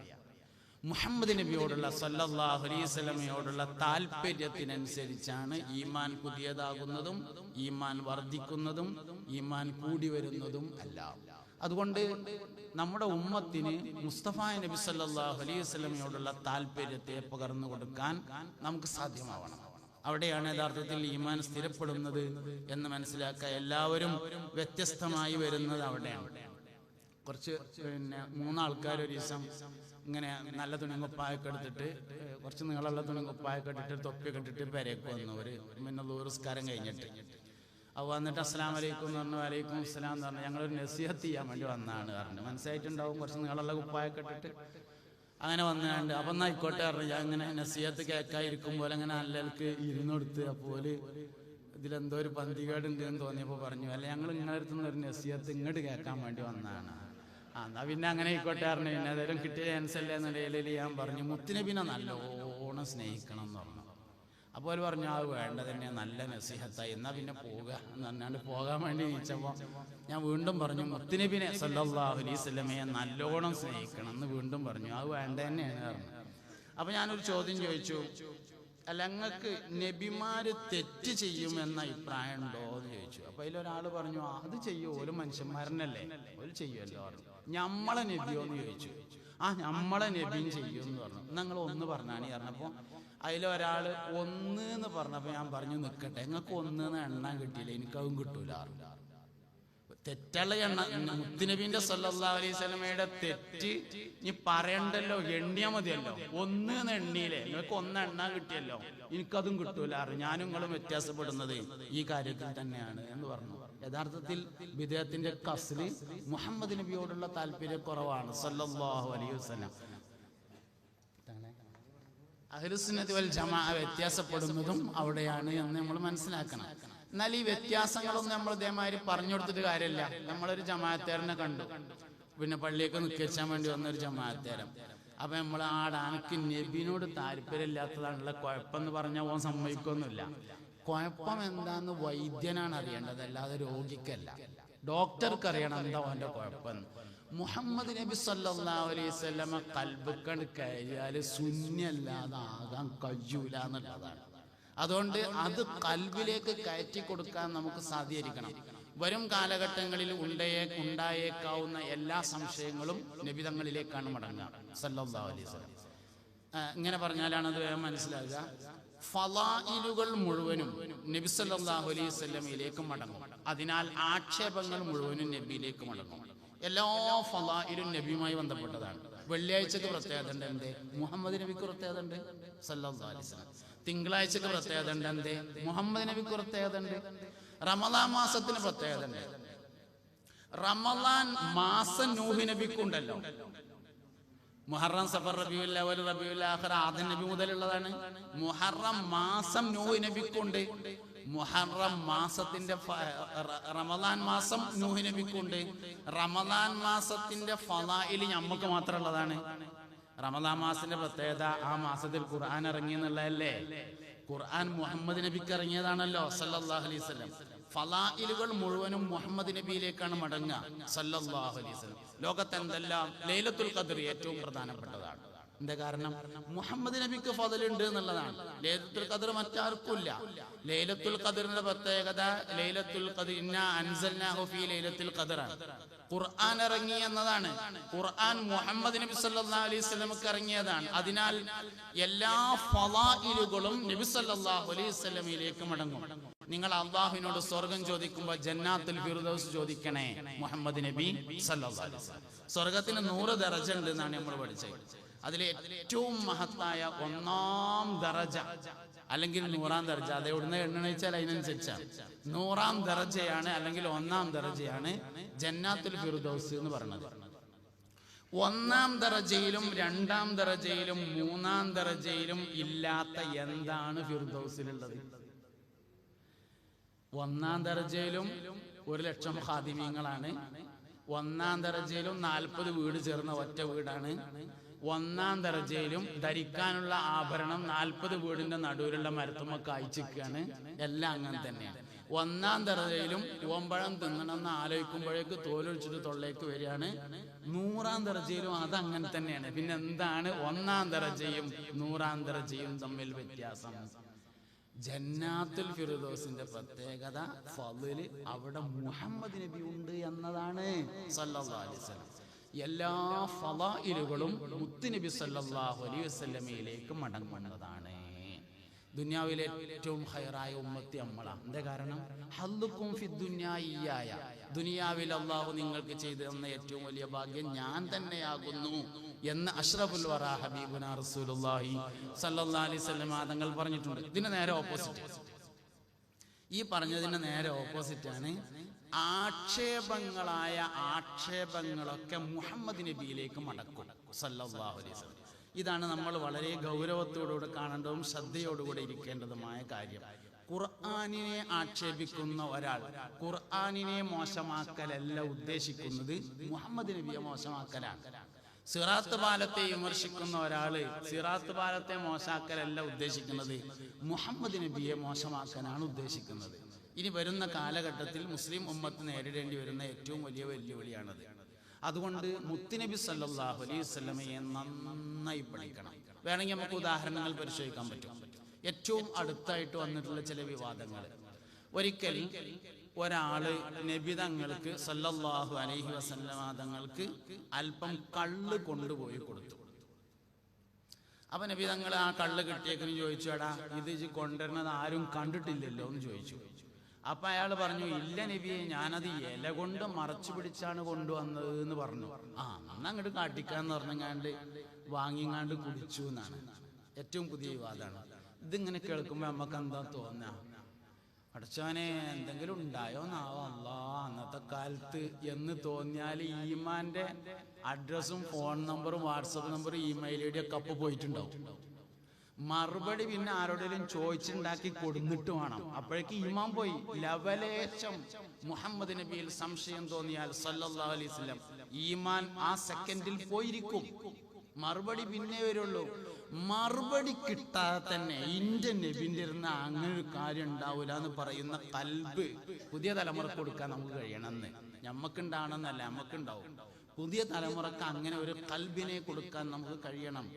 മുഹമ്മദ് നബിയോടുള്ള സല്ലല്ലാഹു അലൈഹി വസല്ലമയോടുള്ള താല്പര്യത്തിനനുസരിച്ചാണ് ഈമാൻ പുതിയതാകുന്നതും ഈമാൻ വർദ്ധിക്കുന്നതും ഈമാൻ കൂടി വരുന്നതും അല്ല. അതുകൊണ്ട് നമ്മുടെ ഉമ്മത്തിന് മുസ്തഫ നബി സല്ലല്ലാഹു അലൈഹി വസല്ലമയോടുള്ള താല്പര്യത്തെ പകർന്നു കൊടുക്കാൻ നമുക്ക് സാധ്യമാവണം. അവിടെയാണ് യഥാർത്ഥത്തിൽ ഈമാൻ സ്ഥിരപ്പെടുന്നത് എന്ന് മനസ്സിലാക്കുക. എല്ലാവരും വ്യത്യസ്തമായി വരുന്നത് അവിടെയാണ്. കുറച്ച് പിന്നെ 3 ആൾക്കാർ ഒരു ദിവസം ഇങ്ങനെ നല്ല തുണിങ്കുപ്പായൊക്കെ എടുത്തിട്ട്, കുറച്ച് നീളമുള്ള തുണിങ്കുപ്പായൊക്കെ ഇട്ടിട്ട് തൊപ്പിയൊക്കെ ഇട്ടിട്ട് പെരേക്ക് വന്നു. ഒരു പിന്നെ ദൂരസ്കാരം കഴിഞ്ഞിട്ട് അവ വന്നിട്ട് അസ്സലാമു അലൈക്കും എന്ന് പറഞ്ഞു. വലൈക്കും അസ്സലാം എന്ന് പറഞ്ഞു. ഞങ്ങളൊരു നസീഹത്ത് ചെയ്യാൻ വേണ്ടി വന്നതാണ് പറഞ്ഞു. മനസ്സിലായിട്ടുണ്ടാവും, കുറച്ച് നീളമുള്ള കുപ്പായൊക്കെ ഇട്ടിട്ട് അങ്ങനെ വന്നുകൊണ്ട്. അപ്പം എന്നാൽ ആയിക്കോട്ടെ പറഞ്ഞു. ഞാൻ ഇങ്ങനെ നസീഹത്ത് കേൾക്കാതിരിക്കുമ്പോൾ അങ്ങനെ നല്ലവർക്ക് ഇരുന്നൊടുത്ത്, അപ്പോൾ ഇതിലെന്തോ ഒരു പന്തികേടുണ്ട് എന്ന് തോന്നിയപ്പോൾ പറഞ്ഞു, അല്ല ഞങ്ങൾ നിങ്ങളുടെ അടുത്ത് നിന്ന് ഒരു നസീഹത്ത് ഇങ്ങോട്ട് കേൾക്കാൻ വേണ്ടി വന്നതാണ്. എന്നാ പിന്നെ അങ്ങനെ ആയിക്കോട്ടെ പറഞ്ഞു. പിന്നെ ഏതായാലും കിട്ടിയ ചാൻസ് അല്ലേ എന്ന നിലയിൽ ഞാൻ പറഞ്ഞു മുത്തുനബിനെ നല്ലോണം സ്നേഹിക്കണം എന്ന് പറഞ്ഞു. അപ്പോൾ അവർ പറഞ്ഞു അത് വേണ്ട തന്നെ, നല്ല നസീഹത്തായി, എന്നാൽ പിന്നെ പോവുക എന്ന് പറഞ്ഞാണ്ട് പോകാൻ വേണ്ടി ചോദിച്ചപ്പോൾ ഞാൻ വീണ്ടും പറഞ്ഞു മുത്തുനബിനെ സല്ലല്ലാഹു അലൈഹി വസല്ലമയെ നല്ലോണം സ്നേഹിക്കണം എന്ന് വീണ്ടും പറഞ്ഞു. അത് വേണ്ട തന്നെയാണ് പറഞ്ഞു. അപ്പോൾ ഞാനൊരു ചോദ്യം ചോദിച്ചു, അല്ല നിങ്ങൾക്ക് നബിമാര് തെറ്റ് ചെയ്യുമെന്ന അഭിപ്രായം ഉണ്ടോ എന്ന് ചോദിച്ചു. അപ്പോൾ അതിലൊരാൾ പറഞ്ഞു അത് ചെയ്യും, ഓരോ മനുഷ്യന്മാരനല്ലേ, ഓര് ചെയ്യുമല്ലോ പറഞ്ഞു. ഞമ്മളെ നബിയോ എന്ന് ചോദിച്ചു. ഞമ്മളെ നബിയും ചെയ്യും എന്ന് പറഞ്ഞു. നിങ്ങൾ ഒന്ന് പറഞ്ഞാണ് പറഞ്ഞപ്പോൾ അതിലൊരാൾ ഒന്ന് എന്ന് പറഞ്ഞപ്പോൾ ഞാൻ പറഞ്ഞു നിൽക്കട്ടെ, നിങ്ങൾക്ക് ഒന്ന് എണ്ണാൻ കിട്ടിയില്ല, എനിക്കതും കിട്ടൂല. തെറ്റുള്ള എണ്ണ മുത്തുനബിന്റെ സല്ലല്ലാഹു അലൈഹി വസല്ലമയുടെ തെറ്റ് നീ പറയണ്ടല്ലോ, എണ്ണിയാ മതിയല്ലോ. ഒന്ന് എണ്ണിയില്ലേ, നിങ്ങൾക്ക് ഒന്ന് എണ്ണാൻ കിട്ടിയല്ലോ, എനിക്കതും കിട്ടൂല. ഞാനും നിങ്ങളും വ്യത്യാസപ്പെടുന്നത് ഈ കാര്യത്തിൽ തന്നെയാണ് എന്ന് പറഞ്ഞു. യഥാർത്ഥത്തിൽ ബിദ്അത്തിന്റെ കസ്ല് മുഹമ്മദ് നബിയോടുള്ള താല്പര്യക്കുറവാണ് സല്ലല്ലാഹു അലൈഹി വസല്ലം. അഹ്ലുസുന്നത്തി വൽ ജമാഅ വ്യത്യാസപ്പെടുന്നതും അവിടെയാണ് എന്ന് നമ്മൾ മനസ്സിലാക്കണം. എന്നാൽ ഈ വ്യത്യാസങ്ങളൊന്നും നമ്മൾ ഇതേമാതിരി പറഞ്ഞു കൊടുത്തിട്ട് കാര്യമില്ല. നമ്മളൊരു ജമാഅത്തേരനെ കണ്ടു, പിന്നെ പള്ളിയൊക്കെ നിൽക്കാൻ വേണ്ടി വന്നൊരു ജമാഅത്തേരം. അപ്പൊ നമ്മൾ അനക്ക് നബിനോട് താല്പര്യമില്ലാത്തതാണുള്ള കുഴപ്പമെന്ന് പറഞ്ഞാൽ ഓൻ സമ്മതിക്കൊന്നുമില്ല. കുഴപ്പം എന്താന്ന് വൈദ്യനാണ് അറിയേണ്ടത്, അല്ലാതെ രോഗിക്കല്ല. ഡോക്ടർക്ക് അറിയണം എന്താ ഓന്റെ കുഴപ്പം. മുഹമ്മദ് നബി സല്ലല്ലാഹു അലൈഹി വസല്ലമ ഖൽബിക്കണ്ട് കയറിയാല് ശൂന്യല്ലാതെ ആകാൻ കഴിയൂല എന്നുള്ളതാണ്. അതുകൊണ്ട് അത് ഖൽബിലേക്ക് കയറ്റി കൊടുക്കാൻ നമുക്ക് സാധിച്ചിരിക്കണം. വരും കാലഘട്ടങ്ങളിൽ ഉണ്ടായേക്കാവുന്ന എല്ലാ സംശയങ്ങളും നബിതങ്ങളിലേക്കാണ് മടങ്ങുക സല്ലല്ലാഹു അലൈഹി വസല്ലം. ഇങ്ങനെ പറഞ്ഞാലാണ് അത് വേഗം മനസ്സിലാകുക. ഫളായിലുകൾ മുഴുവനും നബി സല്ലല്ലാഹു അലൈഹി വസല്ലമയിലേക്ക് മടങ്ങും. അതിനാൽ ആക്ഷേപങ്ങൾ മുഴുവനും നബിയിലേക്ക് മടങ്ങും. എല്ലാ ഫളായിലും നബിയുമായി ബന്ധപ്പെട്ടതാണ്. വെള്ളിയാഴ്ചക്ക് പ്രത്യേകത ഉണ്ട്, എന്തേ? മുഹമ്മദ് നബിക്ക് പ്രത്യേകത ഉണ്ട് സല്ലല്ലാഹു അലൈഹി വസല്ലം. തിങ്കളാഴ്ചക്ക് പ്രത്യേകത ഉണ്ട്, എന്തേ? മുഹമ്മദ് നബിക്ക് പ്രത്യേകത ഉണ്ട്. റമളാൻ മാസത്തിന് പ്രത്യേകത ഉണ്ട്. റമളാൻ മാസം നൂഹ് നബിക്കുണ്ടല്ലോ. മുഹറം, സഫർ, റബീഉൽ അവ്വൽ, റബീഉൽ ആഖിർ ആദം നബി മുതലുള്ളതാണ്. മുഹറം മാസം നൂഹ് നബിക്കുണ്ട്. മുഹറം മാസത്തിന്റെ റമളാൻ മാസം നൂഹ് നബിക്കുണ്ട്. റമളാൻ മാസത്തിന്റെ ഫളായില് നമുക്ക് മാത്രമുള്ളതാണ്. റമളാൻ മാസത്തിന്റെ പ്രത്യേകത ആ മാസത്തിൽ ഖുർആൻ ഇറങ്ങി എന്നുള്ളതല്ലേ. ഖുർആൻ മുഹമ്മദ് നബിക്ക് ഇറങ്ങിയതാണല്ലോ സല്ലല്ലാഹു അലൈഹി വസല്ലം. ഫളായിലുകൾ മുഴുവനും മുഹമ്മദ് നബിയിലേക്കാണ് മടങ്ങുക സല്ലല്ലാഹു അലൈഹി വസല്ലം. ലോകത്ത് എന്തെല്ലാം ലൈലത്തുൽ ഖദ്ർ ഏറ്റവും പ്രധാനപ്പെട്ടതാണ്. എന്താ കാരണം? മുഹമ്മദ് നബിക്ക് ഫളലുണ്ട് എന്നുള്ളതാണ്. ലൈലത്തുൽ ഖദ്ർ മറ്റാർക്കും ഇല്ല. ലൈലത്തുൽ ഖദ്റിന്റെ പ്രത്യേകത ലൈലത്തുൽ ഖദ്ർ ഇന്നാ അൻസൽനാഹു ഫീ ലൈലത്തുൽ ഖദ്റാണ്. ഖുർആൻ ഇറങ്ങി എന്നതാണ്. ഖുർആൻ മുഹമ്മദ് നബി സല്ലല്ലാഹു അലൈഹി വസല്ലമക്ക് ഇറങ്ങിയതാണ്. അതിനാൽ എല്ലാ ഫളായിലുകളും നബി സല്ലല്ലാഹു അലൈഹി വസല്ലമയിലേക്ക് മടങ്ങും. നിങ്ങൾ അല്ലാഹുവിനോട് സ്വർഗം ചോദിക്കുമ്പോൾ ജന്നാത്തുൽ ഫിർദൗസ് ചോദിക്കണേ മുഹമ്മദ് നബി സല്ലല്ലാഹു അലൈഹി വസല്ലം. സ്വർഗത്തിന് 100 ദറജ ഉണ്ട് എന്നാണ് നമ്മൾ പഠിച്ചത്. അതിലെ ഏറ്റവും മഹത്തായ 1-ാം ദറജ അല്ലെങ്കിൽ 100-ാം ദറജ, അത് എവിടുന്ന് എണ്ണണിച്ചാൽ അതിനനുസരിച്ചാണ്. 100-ാം ദറജയാണ് അല്ലെങ്കിൽ 1-ാം ദറജയാണ് ജന്നാത്തുൽ ഫിർദൗസ് എന്ന് പറയുന്നത്. 1-ാം ദറജയിലും 2-ാം ദറജയിലും 3-ാം ദറജയിലും ഇല്ലാത്ത എന്താണ് ഫിർദൗസിലുള്ളത്? 1-ാം ദറജയിലും 1,00,000 ഖാദിമീങ്ങളാണ്. 1-ാം ദറജയിലും 40 വീട് ചേർന്ന ഒറ്റ വീടാണ്. 1-ാം ദറജയിലും ധരിക്കാനുള്ള ആഭരണം 40 വീടിന്റെ നടുവിലുള്ള മരത്തുമൊക്കെ അയച്ചിരിക്കുകയാണ്. എല്ലാം അങ്ങനെ തന്നെയാണ്. 1-ാം ദറജയിലും ഓമ്പഴം തിന്നണമെന്ന് ആലോചിക്കുമ്പോഴേക്ക് തോലൊഴിച്ചിട്ട് തൊള്ളേക്ക് വരികയാണ്. 100-ാം ദറജയിലും അതങ്ങനെ തന്നെയാണ്. പിന്നെ എന്താണ് 1-ാം ദറജയും 100-ാം ദറജയും തമ്മിൽ വ്യത്യാസം? ജന്നാത്തുൽ ഫിർദൗസിന്റെ പ്രത്യേകത ഫളല് അവിടെ മുഹമ്മദ് നബി ഉണ്ട് എന്നതാണ് സല്ലല്ലാഹു അലൈഹി വസല്ലം. എല്ലാ ഫളായിലുകളും മുത്തുനബി സല്ലല്ലാഹു അലൈഹി വസല്ലമയിലേക്ക് മടങ്ങുന്നതാണ്. ദുനിയാവിലെ ഏറ്റവും ഖൈറായ ഉമ്മത്തി നമ്മളാണ്. എന്താ കാരണം? ഹല്ലുക്കും ഫി ദുനിയാ ഇയ്യായ, ദുനിയാവിൽ അല്ലാഹു നിങ്ങൾക്ക് ചെയ്തു തന്ന ഏറ്റവും വലിയ ഭാഗ്യം ഞാൻ തന്നെയാകുന്നു എന്ന് അഷ്റഫുൽ വറാ ഹബീബുനാ റസൂലുള്ളാഹി സല്ലല്ലാഹു അലൈഹി വസല്ലം തങ്ങൾ പറഞ്ഞിട്ടുണ്ട്. ഇതിന് നേരെ ഓപ്പോസിറ്റ്, ഈ പറഞ്ഞതിന് നേരെ ഓപ്പോസിറ്റാണ് ആക്ഷേപങ്ങളായ ആക്ഷേപങ്ങളൊക്കെ മുഹമ്മദ് നബിയിലേക്ക് മടക്കും സല്ലല്ലാഹു അലൈഹി വസല്ലം. ഇതാണ് നമ്മൾ വളരെ ഗൗരവത്തോടുകൂടി കാണേണ്ടതും ശ്രദ്ധയോടുകൂടി ഇരിക്കേണ്ടതുമായ കാര്യം. ഖുർആനിനെ ആക്ഷേപിക്കുന്ന ഒരാൾ ഖുർആനിനെ മോശമാക്കലല്ല ഉദ്ദേശിക്കുന്നത്, മുഹമ്മദ് നബിയെ മോശമാക്കലാണ്. സിറാത്ത് പാലത്തെ വിമർശിക്കുന്ന ഒരാള് സിറാത്ത് പാലത്തെ മോശമാക്കലല്ല ഉദ്ദേശിക്കുന്നത്, മുഹമ്മദ് നബിയെ മോശമാക്കാനാണ് ഉദ്ദേശിക്കുന്നത്. ഇനി വരുന്ന കാലഘട്ടത്തിൽ മുസ്ലിം ഉമ്മത്ത് നേരിടേണ്ടി വരുന്ന ഏറ്റവും വലിയ വെല്ലുവിളിയാണത്. അതുകൊണ്ട് മുത്തുനബി സല്ലല്ലാഹു അലൈഹി വസല്ലമയെ നന്നായി പഠിക്കണം. വേണമെങ്കിൽ നമുക്ക് ഉദാഹരണങ്ങൾ പരിശോധിക്കാൻ പറ്റും. ഏറ്റവും അടുത്തായിട്ട് വന്നിട്ടുള്ള ചില വിവാദങ്ങൾ. ഒരിക്കൽ ഒരാള് നബി തങ്ങൾക്ക് സല്ലല്ലാഹു അലൈഹി വസല്ലമ തങ്ങൾക്ക് അല്പം കള്ള് കൊണ്ടുപോയി കൊടുത്തു. അപ്പൊ നബി തങ്ങൾ ആ കള്ള് കിട്ടിയേക്കെന്ന് ചോദിച്ചു, എടാ ഇത് കൊണ്ടുവരുന്നത് ആരും കണ്ടിട്ടില്ലല്ലോ എന്ന് ചോദിച്ചു. അപ്പൊ അയാൾ പറഞ്ഞു, ഇല്ല നബിയെ, ഞാനത് ഇല കൊണ്ട് മറച്ചു പിടിച്ചാണ് കൊണ്ടുവന്നത് എന്ന് പറഞ്ഞു. അങ്ങോട്ട് കാട്ടിക്കാന്ന് പറഞ്ഞങ്ങാണ്ട് വാങ്ങിങ്ങാണ്ട് കുടിച്ചു എന്നാണ് ഏറ്റവും പുതിയ വിവാദമാണ്. ഇതിങ്ങനെ കേൾക്കുമ്പോ നമുക്ക് എന്താ തോന്നാ, അടച്ചവനെ എന്തെങ്കിലും ഉണ്ടായോന്നാവോ അല്ലാ അന്നത്തെ കാലത്ത് എന്ന് തോന്നിയാൽ ഈമാന്റെ അഡ്രസ്സും ഫോൺ നമ്പറും വാട്സപ്പ് നമ്പറും ഇമെയിൽ ഐഡി ഒക്കെ അപ്പൊ പോയിട്ടുണ്ടാവും. മറുപടി പിന്നെ ആരോടെങ്കിലും ചോദിച്ചുണ്ടാക്കി കൊടുന്നിട്ട് വേണം. അപ്പോഴേക്ക് ഈമാൻ പോയി. ലവലേശം മുഹമ്മദ് നബിയിൽ സംശയം തോന്നിയാൽ സല്ലല്ലാഹു അലൈഹി വസല്ലം ഈമാൻ ആ സെക്കൻഡിൽ പോയിരിക്കും. മറുപടി പിന്നെ വരുള്ളൂ. മറുപടി കിട്ടാതെ തന്നെ ഇന്റെ നബിന്റെ ഇരുന്ന അങ്ങനെ ഒരു കാര്യം ഉണ്ടാവൂല എന്ന് പറയുന്ന കൽബ് പുതിയ തലമുറക്ക് കൊടുക്കാൻ നമുക്ക് കഴിയണമെന്ന്. ഞമ്മക്കുണ്ടാവണമെന്നല്ല, നമുക്കുണ്ടാവും. പുതിയ തലമുറക്ക് അങ്ങനെ ഒരു കൽബിനെ കൊടുക്കാൻ നമുക്ക് കഴിയണം.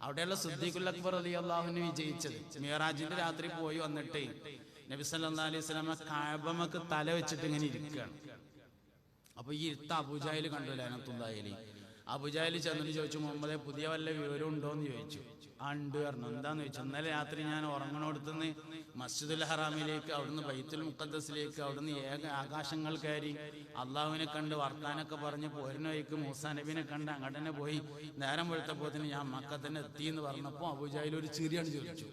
അവിടെയുള്ള സിദ്ദീഖുൽ അക്ബർ റളിയല്ലാഹു അൻഹു വിജയിച്ചത് മിഅ്റാജിന്റെ രാത്രി പോയി വന്നിട്ട് നബി സല്ലല്ലാഹു അലൈഹി വസല്ലം കഅബമക്ക് തല വെച്ചിട്ട് ഇങ്ങനെ ഇരിക്കുകയാണ്. അപ്പൊ ഈ ഇരുത്ത അബൂജഹൽ കണ്ടു ലഅനത്തുല്ലാഹി അലൈഹി. അബൂജഹൽ ചെന്നിട്ട് ചോദിച്ചു, മുഹമ്മദെ പുതിയ വല്ല വിവരം ഉണ്ടോ എന്ന് ചോദിച്ചു. ഉണ്ട് പറഞ്ഞു. എന്താന്ന് ചോദിച്ചു, ഇന്നലെ രാത്രി ഞാൻ ഉറങ്ങണോടത്തുനിന്ന് മസ്ജിദുൽ ഹറാമിലേക്ക്, അവിടുന്ന് ബൈത്തുൽ മുഖദ്ദസിലേക്ക്, അവിടുന്ന് ആകാശങ്ങൾ കയറി അള്ളാഹുവിനെ കണ്ട് വർത്താനൊക്കെ പറഞ്ഞ് പോരുന്ന വഴിക്ക് മൂസാ നബിനെ കണ്ട് അങ്ങോട്ട് തന്നെ പോയി. നേരം വെളുത്തപ്പോത്തിന് ഞാൻ മക്കത്തന്നെ എത്തി എന്ന് പറഞ്ഞപ്പോൾ അബൂജഹൽ ഒരു ചിരിയാണ് ചിരിച്ചു.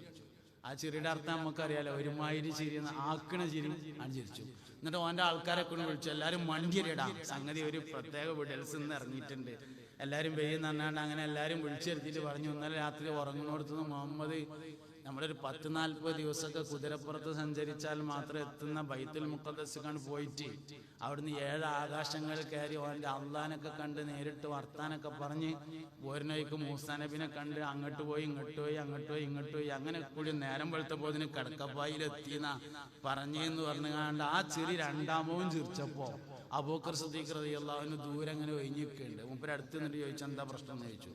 ആ ചിരിയുടെ അർത്ഥം നമുക്കറിയാലോ, ഒരുമാതിരി ചിരി, ആക്കണ ചിരി ആണ് ചിരിച്ചു. എന്നിട്ട് ഓൻ്റെ ആൾക്കാരെ കൊണ്ട് വിളിച്ചു, എല്ലാവരും മണ്ടിയരിടാം, സംഗതി ഒരു പ്രത്യേക വിടൽസ് നിന്ന് ഇറങ്ങിയിട്ടുണ്ട്, എല്ലാവരും വെയ്യെന്ന് പറഞ്ഞാണ്ട് അങ്ങനെ എല്ലാവരും വിളിച്ചെടുത്തിട്ട് പറഞ്ഞു, ഇന്നലെ രാത്രി ഉറങ്ങുന്നിടത്തുനിന്ന് മുഹമ്മദ് നമ്മളൊരു 10-40 ദിവസമൊക്കെ കുതിരപ്പുറത്ത് സഞ്ചരിച്ചാൽ മാത്രം എത്തുന്ന ബൈത്തുൽ മുഖദ്ദസിലാണ് പോയിട്ട് അവിടുന്ന് 7 ആകാശങ്ങൾ കയറി ഓൻ്റെ അള്ളാനൊക്കെ കണ്ട് നേരിട്ട് വർത്താനൊക്കെ പറഞ്ഞ് പോരുന്നവയ്ക്ക് മൂസാ നബിനെ കണ്ട് അങ്ങോട്ട് പോയി ഇങ്ങോട്ട് പോയി അങ്ങോട്ട് പോയി ഇങ്ങോട്ട് പോയി അങ്ങനെ കൂടി നേരം വെളുത്തപ്പോതിന് കിടക്കപ്പായിലെത്തിയെന്ന പറഞ്ഞെന്ന് പറഞ്ഞുകൊണ്ട് ആ ചിരി രണ്ടാമവും ചിരിച്ചപ്പോ അബൂബക്കർ സിദ്ദീഖ് റളിയല്ലാഹു അൻഹു ദൂരെ അങ്ങനെ ഒഴിഞ്ഞിരിക്കുന്നുണ്ട്. മൂപ്പര് അടുത്ത് നിന്നിട്ട് ചോദിച്ചു, എന്താ പ്രശ്നം എന്ന് ചോദിച്ചു.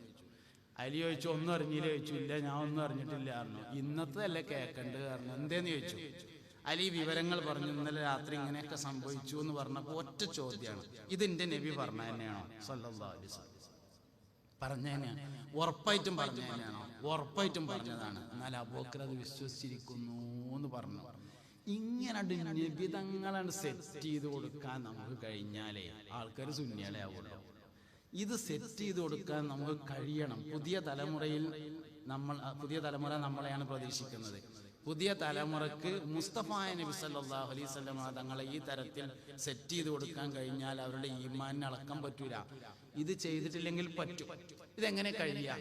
അലി ചോദിച്ചു, ഒന്നും അറിഞ്ഞില്ല ചോദിച്ചു. ഇല്ല, ഞാൻ ഒന്നും അറിഞ്ഞിട്ടില്ല പറഞ്ഞു. ഇന്നത്തെ അല്ലേ കേൾക്കണ്ട് കാരണം എന്തേന്ന് ചോദിച്ചു. അലി വിവരങ്ങൾ പറഞ്ഞു, ഇന്നലെ രാത്രി ഇങ്ങനെയൊക്കെ സംഭവിച്ചു എന്ന് പറഞ്ഞപ്പോൾ ഒറ്റ ചോദ്യമാണ്, ഇതിന്റെ നബി പറഞ്ഞ തന്നെയാണോ സല്ലല്ലാഹു അലൈഹി വസല്ലം? പറഞ്ഞ തന്നെയാണ്. ഉറപ്പായിട്ടും പറഞ്ഞ തന്നെയാണോ? ഉറപ്പായിട്ടും പറഞ്ഞതാണ്. എന്നാൽ അബൂബക്കർ അത് വിശ്വസിച്ചിരിക്കുന്നു എന്ന് പറഞ്ഞു. ഇങ്ങനെ നിബിധങ്ങളാണ് സെറ്റ് ചെയ്ത് കൊടുക്കാൻ നമുക്ക് കഴിഞ്ഞാലേ ആൾക്കാർ സുന്നികളെ ആവുള്ളൂ. ഇത് സെറ്റ് ചെയ്ത് കൊടുക്കാൻ നമുക്ക് കഴിയണം. പുതിയ തലമുറ നമ്മളെയാണ് പ്രതീക്ഷിക്കുന്നത്. പുതിയ തലമുറക്ക് മുസ്തഫായ നബി സല്ലല്ലാഹു അലൈഹി വസല്ലം തങ്ങളെ ഈ തരത്തിൽ സെറ്റ് ചെയ്ത് കൊടുക്കാൻ കഴിഞ്ഞാൽ അവരുടെ ഈമാനിനെ അളക്കാൻ പറ്റൂല. ഇത് ചെയ്തിട്ടില്ലെങ്കിൽ പറ്റും. ഇതെങ്ങനെ കഴിയാം?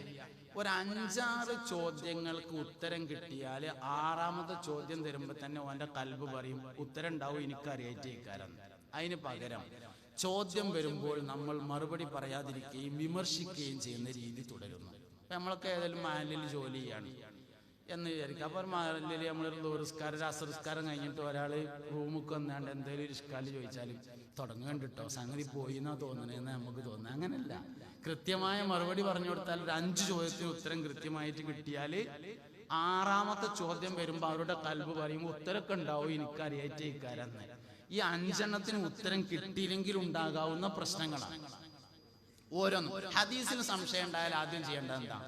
ഒരു 5-6 ചോദ്യങ്ങൾക്ക് ഉത്തരം കിട്ടിയാൽ 6ാമത്തെ ചോദ്യം തരുമ്പോൾ തന്നെ ഓൻ്റെ കൽബ് പറയും, ഉത്തരം ഉണ്ടാവും, എനിക്കറിയായിട്ടേക്കാരം. അതിന് പകരം ചോദ്യം വരുമ്പോൾ നമ്മൾ മറുപടി പറയാതിരിക്കുകയും വിമർശിക്കുകയും ചെയ്യുന്ന രീതി തുടരുന്നു. നമ്മളൊക്കെ ഏതെങ്കിലും മാലിൽ ജോലി ചെയ്യാണ് എന്ന് വിചാരിക്കുക. അപ്പോൾ മാലിൽ നമ്മളൊരു ദൂരസ്കാരം അസർസ്കാരം കഴിഞ്ഞിട്ട് ഒരാൾ റൂമിൽ വന്നാണ്ട് എന്തെങ്കിലും ഒരു ഇഷ്കാല് ചോദിച്ചാലും തുടങ്ങണ്ടിട്ടോ സംഗതി പോയി എന്നാ തോന്നണേന്ന് നമുക്ക് തോന്നുന്നത്. അങ്ങനെയല്ല, കൃത്യമായ മറുപടി പറഞ്ഞു കൊടുത്താൽ ഒരു 5 ചോദ്യത്തിന് ഉത്തരം കൃത്യമായിട്ട് കിട്ടിയാൽ 6ാമത്തെ ചോദ്യം വരുമ്പോൾ അവരുടെ കൽബ് പറയുമ്പോൾ ഉത്തരമൊക്കെ ഉണ്ടാവും, എനിക്കറിയായിട്ടേക്കാരെന്ന്. ഈ 5 ഉത്തരം കിട്ടിയില്ലെങ്കിൽ ഉണ്ടാകാവുന്ന പ്രശ്നങ്ങളാണ് ഓരോന്നും. ഹദീസിൽ സംശയം ഉണ്ടായാൽ ആദ്യം ചെയ്യേണ്ടത് എന്താ?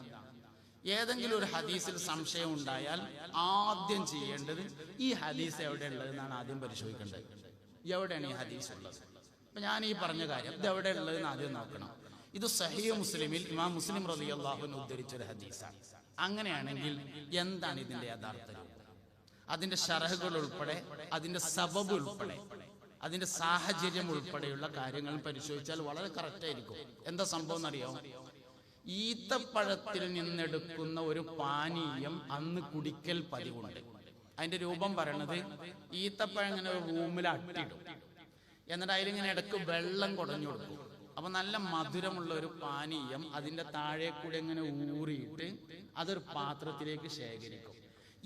ഏതെങ്കിലും ഒരു ഹദീസിൽ സംശയം ഉണ്ടായാൽ ആദ്യം ചെയ്യേണ്ടത് ഈ ഹദീസ് എവിടെ ഉള്ളതെന്നാണ് ആദ്യം പരിശോധിക്കേണ്ടത്. എവിടെയാണ് ഈ ഹദീസ് ഉള്ളത്? അപ്പൊ ഞാൻ ഈ പറഞ്ഞ കാര്യം ഇത് എവിടെ ഉള്ളതെന്ന് ആദ്യം നോക്കണം. ഇത് സഹീഹ് മുസ്ലിമിൽ ഇമാം മുസ്ലിം റളിയല്ലാഹു അൻഹു ഉദ്ധരിച്ചൊരു ഹദീസാണ്. അങ്ങനെയാണെങ്കിൽ എന്താണ് ഇതിന്റെ യഥാർത്ഥ രൂപം? അതിന്റെ ശറഹുകൾ ഉൾപ്പെടെ, അതിന്റെ സബബ് ഉൾപ്പെടെ, അതിന്റെ സാഹചര്യം ഉൾപ്പെടെയുള്ള കാര്യങ്ങൾ പരിശോധിച്ചാൽ വളരെ കറക്റ്റായിരിക്കും. എന്താ സംഭവം എന്നറിയോ? ഈത്തപ്പഴത്തിൽ നിന്നെടുക്കുന്ന ഒരു പാനീയം അന്ന് കുടിക്കൽ പതിവുണ്ട്. അതിന്റെ രൂപം പറയണത് ഈത്തപ്പഴം ഇങ്ങനെ ഒരു റൂമിൽ അട്ടിടും, എന്നിട്ട് അതിലിങ്ങനെ ഇടക്ക് വെള്ളം കുടഞ്ഞു കൊടുക്കും. അപ്പൊ നല്ല മധുരമുള്ള ഒരു പാനീയം അതിന്റെ താഴെ കൂടെ ഇങ്ങനെ ഊറിയിട്ട് അതൊരു പാത്രത്തിലേക്ക് ശേഖരിക്കും.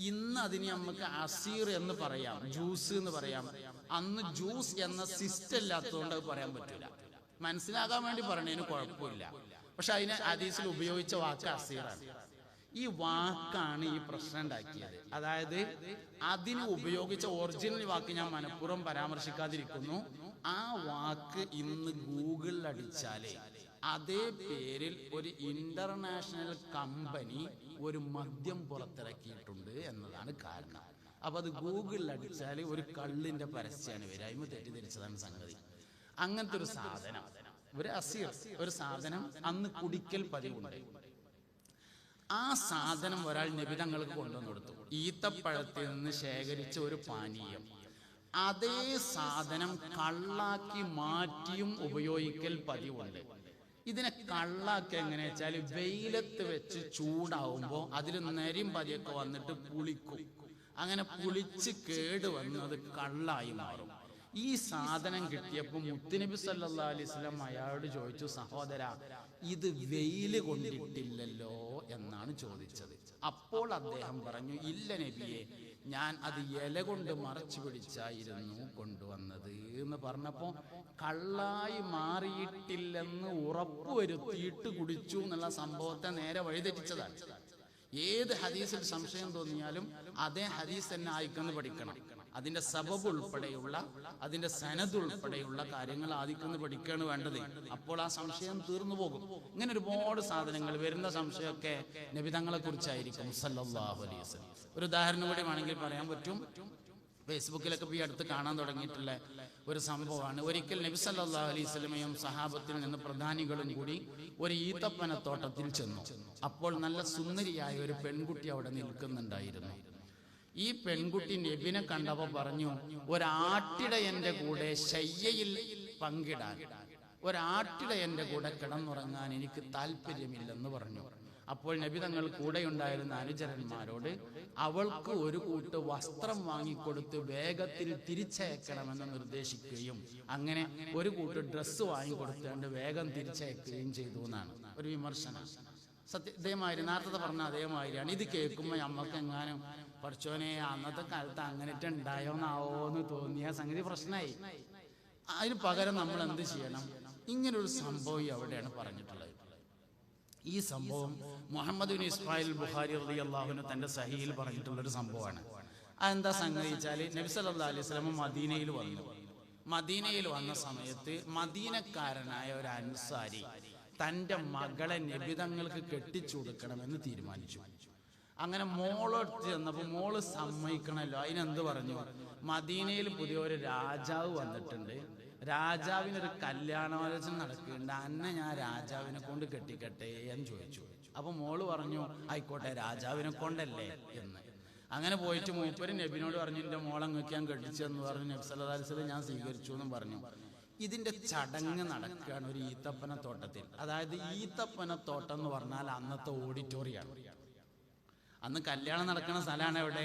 ഇന്ന് അതിന് നമുക്ക് അസീർ എന്ന് പറയാം, ജ്യൂസ് എന്ന് പറയാം. അന്ന് ജ്യൂസ് എന്ന സിസ്റ്റം ഇല്ലാത്തതുകൊണ്ട് അത് പറയാൻ പറ്റില്ല. മനസ്സിലാകാൻ വേണ്ടി പറയണതിന് കുഴപ്പമില്ല. പക്ഷെ അതിന് ഹദീസിൽ ഉപയോഗിച്ച വാക്ക് അസീറാണ്. ഈ വാക്കാണ് ഈ പ്രശ്നം ഉണ്ടാക്കിയത്. അതായത് അതിന് ഉപയോഗിച്ച ഒറിജിനൽ വാക്ക് ഞാൻ മനഃപൂർവ്വം പരാമർശിക്കാതിരിക്കുന്നു. ആ വാക്ക് ഇന്ന് ഗൂഗിളിൽ അടിച്ചാലേ അതേ പേരിൽ ഒരു ഇന്റർനാഷണൽ കമ്പനി ഒരു മദ്യം പുറത്തിറക്കിയിട്ടുണ്ട് എന്നതാണ് കാരണം. അപ്പൊ അത് ഗൂഗിളിൽ അടിച്ചാൽ ഒരു കള്ളിന്റെ പരസ്യമാണ് വരിക. അതിന് തെറ്റിദ്ധരിച്ചതാണ് സംഗതി. അങ്ങനത്തെ ഒരു സാധനം, ഒരു അസീർ, ഒരു സാധനം അന്ന് കുടിക്കൽ പതിവുണ്ട്. ആ സാധനം ഒരാൾ നബി തങ്ങൾക്ക് കൊണ്ടുവന്നു കൊടുത്തു. ഈത്തപ്പഴത്തിൽ നിന്ന് ശേഖരിച്ച ഒരു പാനീയം. അതേ സാധനം കള്ളാക്കി മാറ്റിയും ഉപയോഗിക്കൽ പതിവുണ്ട്. ഇതിനെ കള്ളാക്കി എങ്ങനെ വെച്ചാൽ വെയിലത്ത് വെച്ച് ചൂടാവുമ്പോൾ അതിൽ നെരിയും പതിയൊക്കെ വന്നിട്ട് പുളിക്കും. അങ്ങനെ പുളിച്ച് കേട് വന്നത് കള്ളായി മാറും. ഈ സാധനം കിട്ടിയപ്പോൾ മുത്തുനബി സല്ലല്ലാഹു അലൈഹി വസല്ലം അയാളോട് ചോദിച്ചു, സഹോദര, ഇത് വെയിൽ കൊണ്ടിട്ടില്ലല്ലോ എന്നാണ് ചോദിച്ചത്. അപ്പോൾ അദ്ദേഹം പറഞ്ഞു, ഇല്ല നബിയെ, ഞാൻ അത് ഇല കൊണ്ട് മറച്ചു പിടിച്ചായിരുന്നു കൊണ്ടുവന്നത് എന്ന് പറഞ്ഞപ്പോ കള്ളായി മാറിയിട്ടില്ലെന്ന് ഉറപ്പുവരുത്തിയിട്ട് കുടിച്ചു എന്നുള്ള സംഭവത്തെ നേരെ വഴിതെറ്റിച്ചതാണ്. ഏത് ഹദീസിൽ സംശയം തോന്നിയാലും അതേ ഹദീസ് തന്നെ ആയിക്കെന്ന് പഠിക്കണം. അതിന്റെ സബബ് ഉൾപ്പെടെയുള്ള, അതിന്റെ സനദ് ഉൾപ്പെടെയുള്ള കാര്യങ്ങൾ ആദിക്കെന്ന് പഠിക്കുകയാണ് വേണ്ടത്. അപ്പോൾ ആ സംശയം തീർന്നു പോകും. ഇങ്ങനെ ഒരുപാട് സാധനങ്ങൾ വരുന്ന സംശയമൊക്കെ നബി തങ്ങളെ കുറിച്ചായിരിക്കും സല്ലല്ലാഹു അലൈഹി വസല്ലം. ഒരു ഉദാഹരണം കൂടി വേണമെങ്കിൽ പറയാൻ പറ്റും. ഫേസ്ബുക്കിലൊക്കെ ഈ അടുത്ത് കാണാൻ തുടങ്ങിയിട്ടുള്ള ഒരു സംഭവമാണ്. ഒരിക്കൽ നബി സല്ലല്ലാഹു അലൈഹി വസല്ലമയും സഹാബത്തിൽ നിന്ന് പ്രധാനികളും കൂടി ഒരു ഈത്തപ്പനത്തോട്ടത്തിൽ ചെന്നു. അപ്പോൾ നല്ല സുന്ദരിയായ ഒരു പെൺകുട്ടി അവിടെ നിൽക്കുന്നുണ്ടായിരുന്നു. ഈ പെൺകുട്ടി നബിനെ കണ്ടപ്പോൾ പറഞ്ഞു, ഒരാട്ടിടയന്റെ കൂടെ ശയ്യയിൽ പങ്കിടാൻ, ഒരാട്ടിടയന്റെ കൂടെ കിടന്നുറങ്ങാൻ എനിക്ക് താല്പര്യമില്ലെന്ന് പറഞ്ഞു. അപ്പോൾ നബി തങ്ങൾ കൂടെയുണ്ടായിരുന്ന അനുചരന്മാരോട് അവൾക്ക് ഒരു കൂട്ട് വസ്ത്രം വാങ്ങിക്കൊടുത്ത് വേഗത്തിൽ തിരിച്ചയക്കണമെന്ന് നിർദ്ദേശിക്കുകയും അങ്ങനെ ഒരു കൂട്ട് ഡ്രസ്സ് വാങ്ങിക്കൊടുത്തുകൊണ്ട് വേഗം തിരിച്ചയക്കുകയും ചെയ്തു എന്നാണ് ഒരു വിമർശനം. ഇതേമാതിരി നേരത്തെ പറഞ്ഞ അതേമാതിരിയാണ്. ഇത് കേൾക്കുമ്പോൾ നമ്മൾക്ക് എങ്ങാനും പഠിച്ചോനെ അന്നത്തെ കാലത്ത് അങ്ങനെയിട്ട് ഉണ്ടായോന്നാവോന്ന് തോന്നിയ സംഗതി പ്രശ്നമായി. അതിന് പകരം നമ്മൾ എന്ത് ചെയ്യണം? ഇങ്ങനൊരു സംഭവം അവിടെയാണ് പറഞ്ഞിട്ടുള്ളത്. ഈ സംഭവം മുഹമ്മദ് ബിൻ ഇസ്മായിൽ ബുഖാരി റളിയല്ലാഹു അൻഹു തന്റെ സഹീഹിൽ പറഞ്ഞിട്ടുള്ളൊരു സംഭവമാണ്. അതെന്താ സംഗതി വെച്ചാൽ, നബി സല്ലല്ലാഹു അലൈഹി വസല്ലം മദീനയിൽ വന്നു. മദീനയിൽ വന്ന സമയത്ത് മദീനക്കാരനായ ഒരു അൻസാരി തൻ്റെ മകളെ നബി തങ്ങൾക്ക് കെട്ടിച്ചു കൊടുക്കണമെന്ന് തീരുമാനിച്ചു. അങ്ങനെ മോളെടുത്ത് ചെന്നപ്പോൾ മോള് സമ്മതിക്കണമല്ലോ. അതിനെന്ത് പറഞ്ഞു? മദീനയിൽ പുതിയൊരു രാജാവ് വന്നിട്ടുണ്ട്, രാജാവിനൊരു കല്യാണാലോചന നടക്കുന്നുണ്ട്, അന്നെ ഞാൻ രാജാവിനെ കൊണ്ട് കെട്ടിക്കട്ടെ എന്ന് ചോദിച്ചു. അപ്പൊ മോള് പറഞ്ഞു, ആയിക്കോട്ടെ, രാജാവിനെ കൊണ്ടല്ലേ എന്ന്. അങ്ങനെ പോയിട്ട് മൂപ്പര് നബിനോട് പറഞ്ഞു, എൻ്റെ മോളങ്ങക്ക് ഞാൻ കെട്ടിച്ചെന്ന് പറഞ്ഞു. നബി സല്ലല്ലാഹു അലൈഹി വസല്ലം ഞാൻ സ്വീകരിച്ചു എന്നും പറഞ്ഞു. ഇതിന്റെ ചടങ്ങ് നടക്കുകയാണ് ഒരു ഈത്തപ്പനത്തോട്ടത്തിൽ. അതായത് ഈത്തപ്പനത്തോട്ടം എന്ന് പറഞ്ഞാൽ അന്നത്തെ ഓഡിറ്റോറിയാണ്. അന്ന് കല്യാണം നടക്കുന്ന സ്ഥലമാണ് എവിടെ?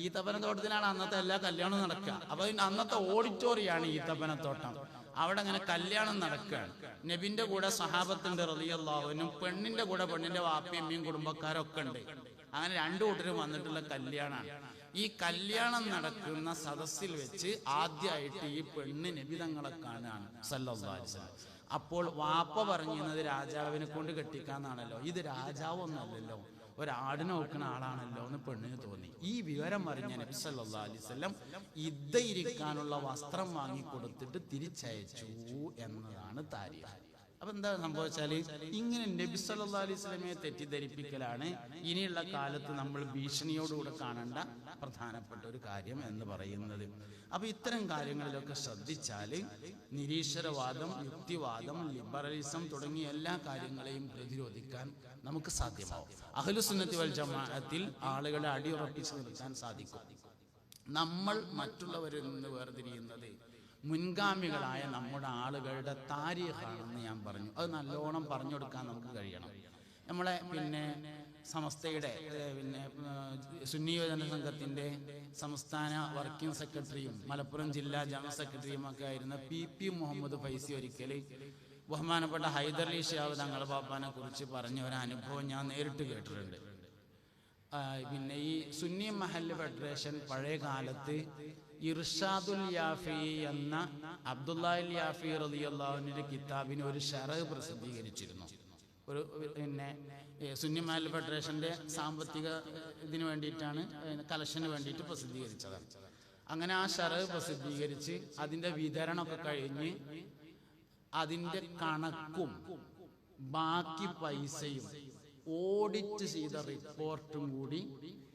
ഈത്തപ്പനത്തോട്ടത്തിലാണ് അന്നത്തെ എല്ലാ കല്യാണവും നടക്കുക. അപ്പൊ അന്നത്തെ ഓഡിറ്റോറിയാണ് ഈത്തപ്പനത്തോട്ടം. അവിടെ അങ്ങനെ കല്യാണം നടക്കുകയാണ്. നബിന്റെ കൂടെ സഹാബത്തുണ്ട് റളിയല്ലാഹു അൻഹു, പെണ്ണിന്റെ കൂടെ പെണ്ണിന്റെ വാപ്പയും അമ്മയും കുടുംബക്കാരൊക്കെ ഉണ്ട്. അങ്ങനെ രണ്ടു കൂട്ടരും വന്നിട്ടുള്ള കല്യാണമാണ്. ഈ കല്യാണം നടക്കുന്ന സദസ്സിൽ വെച്ച് ആദ്യമായിട്ട് ഈ പെണ്ണ് നബി തങ്ങളെ കാണാണ് സല്ലല്ലാഹു അലൈഹി വസല്ലം. അപ്പോൾ വാപ്പ പറഞ്ഞിരുന്നത് രാജാവിനെ കൊണ്ട് കെട്ടിക്കാന്നാണല്ലോ. ഇത് രാജാവൊന്നല്ലല്ലോ, ഒരാടിനെ നോക്കുന്ന ആളാണല്ലോ എന്ന് പെണ്ണിന് തോന്നി. ഈ വിവരം അറിഞ്ഞ നബി സല്ലല്ലാഹു അലൈഹി വസല്ലം ഇരിക്കാനുള്ള വസ്ത്രം വാങ്ങിക്കൊടുത്തിട്ട് തിരിച്ചയച്ചു എന്നതാണ് താരീഖ്. അപ്പൊ എന്താ സംഭവിച്ചാല്, ഇങ്ങനെ നബി സല്ലല്ലാഹു അലൈഹി വസല്ലമയെ തെറ്റിദ്ധരിപ്പിക്കലാണ് ഇനിയുള്ള കാലത്ത് നമ്മൾ ഭീഷണിയോടുകൂടെ കാണേണ്ട പ്രധാനപ്പെട്ട ഒരു കാര്യം എന്ന് പറയുന്നത്. അപ്പൊ ഇത്തരം കാര്യങ്ങളിലൊക്കെ ശ്രദ്ധിച്ചാല് നിരീശ്വരവാദം, യുക്തിവാദം, ലിബറലിസം തുടങ്ങിയ എല്ലാ കാര്യങ്ങളെയും പ്രതിരോധിക്കാൻ നമുക്ക് സാധ്യമാവും. അഹ്ലുസുന്നത്തി വൽ ജമാഅത്തിൽ ആളുകളെ അടിയുറപ്പിച്ച് നിർത്താൻ സാധിക്കും. നമ്മൾ മറ്റുള്ളവരിൽ നിന്ന് വേർതിരിയുന്നത് മുൻഗാമികളായ നമ്മുടെ ആളുകളുടെ താരീഖാണെന്ന് ഞാൻ പറഞ്ഞു. അത് നല്ലോണം പറഞ്ഞു കൊടുക്കാൻ നമുക്ക് കഴിയണം. നമ്മളെ സമസ്തയുടെ പിന്നെ സുന്നി യുവജന സംഘത്തിൻ്റെ സംസ്ഥാന വർക്കിംഗ് സെക്രട്ടറിയും മലപ്പുറം ജില്ലാ ജനറൽ സെക്രട്ടറിയും ഒക്കെ ആയിരുന്ന പി മുഹമ്മദ് ഫൈസി ഒരിക്കൽ ബഹുമാനപ്പെട്ട ഹൈദർലി ഷിഹാബ് തങ്ങൾ പാപ്പാനെ കുറിച്ച് പറഞ്ഞ ഒരു അനുഭവം ഞാൻ നേരിട്ട് കേട്ടിട്ടുണ്ട്. പിന്നെ ഈ സുന്നി മഹല്ല് ഫെഡറേഷൻ പഴയ കാലത്ത് ഇർഷാദുൽ യാഫി എന്ന അബ്ദുല്ലാഹിൽ യാഫി റളിയല്ലാഹു അൻഹുവിന്റെ കിതാബിന് ഒരു ശറഹ് പ്രസിദ്ധീകരിച്ചിരുന്നു. ഒരു പിന്നെ സുന്നി മഹല്ല് ഫെഡറേഷന്റെ സാമ്പത്തിക ഇതിന് വേണ്ടിയിട്ടാണ്, കലക്ഷന് വേണ്ടിയിട്ട് പ്രസിദ്ധീകരിച്ചതാണ്. അങ്ങനെ ആ ശറഹ് പ്രസിദ്ധീകരിച്ച് അതിൻ്റെ വിതരണമൊക്കെ കഴിഞ്ഞ് അതിൻ്റെ കണക്കും ബാക്കി പൈസയും ഓഡിറ്റ് ചെയ്ത റിപ്പോർട്ടും കൂടി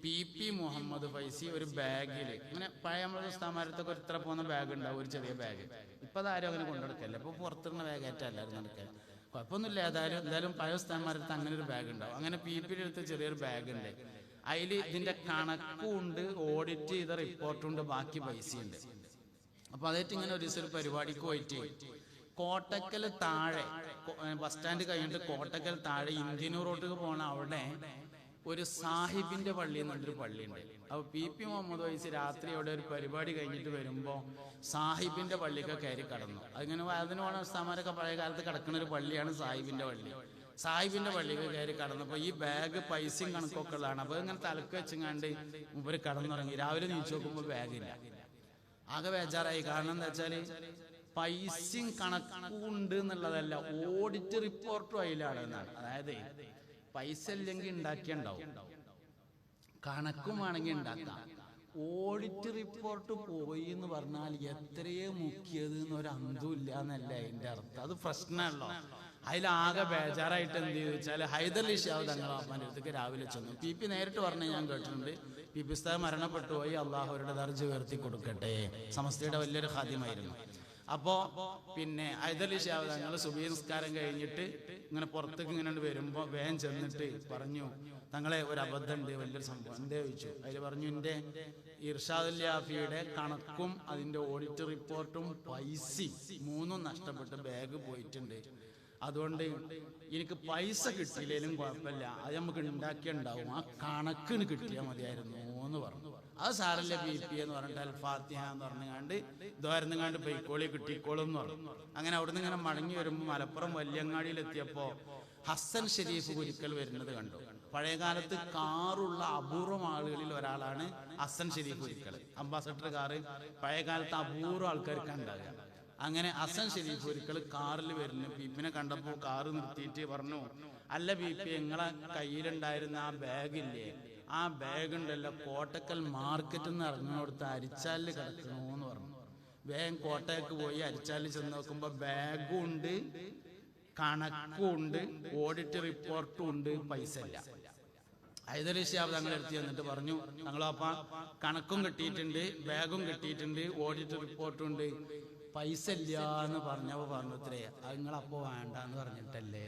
പി മുഹമ്മദ് ഫൈസി ഒരു ബാഗിൽ, ഇങ്ങനെ പഴയ നമ്മുടെ സ്ഥാപനത്തൊക്കെ ഇത്ര പോകുന്ന ബാഗ് ഉണ്ടാവും, ഒരു ചെറിയ ബാഗ്. ഇപ്പം അതാരും അങ്ങനെ കൊണ്ടുനടക്കല്ല, ഇപ്പോൾ പുറത്തുനിന്ന് ബാഗായിട്ട് എല്ലാവരും നടക്കുക. കുഴപ്പമൊന്നുമില്ല, എന്തായാലും പഴയ സ്ഥാപനത്ത് അങ്ങനെ ഒരു ബാഗ് ഉണ്ടാവും. അങ്ങനെ പിയുടെ അടുത്ത് ചെറിയൊരു ബാഗ് ഉണ്ട്, അതിൽ ഇതിൻ്റെ കണക്കും ഉണ്ട്, ഓഡിറ്റ് ചെയ്ത റിപ്പോർട്ടും ഉണ്ട്, ബാക്കി പൈസയുണ്ട്. അപ്പോൾ അതായിട്ട് ഇങ്ങനെ ഒരു ദിവസം ഒരു പരിപാടിക്ക് പോയിട്ട് കോട്ടക്കൽ താഴെ ബസ് സ്റ്റാൻഡ് കഴിഞ്ഞിട്ട് കോട്ടക്കൽ താഴെ ഇന്ത്യൻ റോഡിലേക്ക് പോകണ അവിടെ ഒരു സാഹിബിന്റെ പള്ളി എന്നൊരു പള്ളിയുണ്ട്. അപ്പോൾ പി മുഹമ്മദ് ഫൈസി രാത്രി അവിടെ ഒരു പരിപാടി കഴിഞ്ഞിട്ട് വരുമ്പോൾ സാഹിബിന്റെ പള്ളിയൊക്കെ കയറി കടന്നു. അതിങ്ങനെ അതിന് പോകണ സ്ഥാപനമൊക്കെ പഴയ കാലത്ത് കിടക്കുന്ന ഒരു പള്ളിയാണ് സാഹിബിന്റെ പള്ളി. സാഹിബിന്റെ പള്ളിയൊക്കെ കയറി കടന്നപ്പോൾ ഈ ബാഗ് പൈസയും കണക്കൊക്കെ ഉള്ളതാണ്. അപ്പോൾ ഇങ്ങനെ തലക്ക് വെച്ചങ്ങാണ്ട് ഇവർ കടന്നുറങ്ങി. രാവിലെ നീച്ചു നോക്കുമ്പോൾ ബാഗില്ല. ആകെ ബേജാറായി. കാരണം എന്താ വെച്ചാൽ പൈസയും കണക്കുണ്ട് എന്നുള്ളതല്ല, ഓഡിറ്റ് റിപ്പോർട്ടും അതിലാണ് എന്നാണ്. അതായത് പൈസ ഇല്ലെങ്കിൽ ഉണ്ടാക്കിയുണ്ടാവും, കണക്കും വേണമെങ്കിൽ ഉണ്ടാക്കാം. ഓഡിറ്റ് റിപ്പോർട്ട് പോയി എന്ന് പറഞ്ഞാൽ എത്രയേ മുക്കിയത് എന്നൊരു അന്തമില്ല എന്നല്ല അതിൻ്റെ അർത്ഥം. അത് പ്രശ്നമല്ലോ. അതിലാകെ ബേജാറായിട്ട് എന്ത് ചെയ്തു വെച്ചാൽ ഹൈദർലി ഷിഹാബ് തങ്ങൾ പാപ്പാൻ്റെ അടുത്തേക്ക് രാവിലെ ചെന്നു. പി നേരിട്ട് പറഞ്ഞ് ഞാൻ കേട്ടിട്ടുണ്ട്. പി ഉസ്താദ് മരണപ്പെട്ടു പോയി, അള്ളാഹു അവരുടെ ദർജ ഉയർത്തി കൊടുക്കട്ടെ. സമസ്തയുടെ വലിയൊരു ഖാദിമായിരുന്നു. അപ്പോൾ പിന്നെ ഹൈദർലി ഷിഹാബ് തങ്ങൾ സുബഹി നിസ്കാരം കഴിഞ്ഞിട്ട് ഇങ്ങനെ പുറത്തേക്ക് ഇങ്ങനെ വരുമ്പോൾ വേഗം ചെന്നിട്ട് പറഞ്ഞു, തങ്ങളെ ഒരു അബദ്ധമുണ്ട്, വലിയൊരു സംഭവം. എന്തേ ചോദിച്ചു. അതിൽ പറഞ്ഞു, എൻ്റെ ഇർഷാദുൽ യാഫിയുടെ കണക്കും അതിൻ്റെ ഓഡിറ്റ് റിപ്പോർട്ടും പൈസയും മൂന്നും നഷ്ടപ്പെട്ട് ബാഗ് പോയിട്ടുണ്ട്. അതുകൊണ്ട് എനിക്ക് പൈസ കിട്ടിയില്ലെങ്കിലും കുഴപ്പമില്ല, അത് നമുക്ക് ഉണ്ടാക്കിയുണ്ടാവും, ആ കണക്കിന് കിട്ടിയാൽ മതിയായിരുന്നു എന്ന് പറഞ്ഞു. അത് സാറല്ലേ പി എന്ന് പറഞ്ഞിട്ട് അൽ ഫാത്തിഹ എന്ന് പറഞ്ഞുകൊണ്ട് ദ്വാരന്നുകാണ്ട് പൊയ്ക്കോളി കിട്ടിക്കോളും എന്ന് പറഞ്ഞു. അങ്ങനെ അവിടുന്ന് ഇങ്ങനെ മടങ്ങി വരുമ്പോൾ മലപ്പുറം വല്യങ്ങാടിയിലെത്തിയപ്പോൾ ഹസൻ ഷെരീഫ് ഒരിക്കൽ വരുന്നത് കണ്ടു. പഴയകാലത്ത് കാറുള്ള അപൂർവം ആളുകളിൽ ഒരാളാണ് ഹസൻ ഷെരീഫ് ഒരിക്കൽ. അംബാസഡർ കാറ് പഴയകാലത്ത് അപൂർവം ആൾക്കാർക്ക് ഉണ്ടാകുക. അങ്ങനെ ഹസൻ ഷെരീഫ് ഒരിക്കൽ കാറിൽ വരുന്നു. പീപ്പിനെ കണ്ടപ്പോൾ കാറ് നിർത്തിയിട്ട് പറഞ്ഞു, അല്ല പീപ്പി, നിങ്ങളെ കയ്യിലുണ്ടായിരുന്ന ആ ബാഗില്ലേ, ആ ബാഗ് ഉണ്ടല്ലോ കോട്ടക്കൽ മാർക്കറ്റിൽ നിന്ന് ഇറങ്ങിനോടുത്ത് അരിച്ചാലിൽ കിടക്കണമെന്ന് പറഞ്ഞു. വേഗം കോട്ടയ്ക്ക് പോയി അരിച്ചാലിൽ ചെന്ന് നോക്കുമ്പോൾ ബാഗും ഉണ്ട്, കണക്കും ഉണ്ട്, ഓഡിറ്റ് റിപ്പോർട്ടും ഉണ്ട്, പൈസ ഇല്ല. ഹൈദർലി ഷിഹാബ് തങ്ങളെ അടുത്ത് ചെന്നിട്ട് പറഞ്ഞു, തങ്ങളപ്പാ കണക്കും കിട്ടിയിട്ടുണ്ട്, ബാഗും കിട്ടിയിട്ടുണ്ട്, ഓഡിറ്റ് റിപ്പോർട്ടും ഉണ്ട്, പൈസ ഇല്ല എന്ന് പറഞ്ഞപ്പോൾ പറഞ്ഞു, ഇത്രേ അത് നിങ്ങളപ്പോൾ വേണ്ടെന്ന് പറഞ്ഞിട്ടല്ലേ.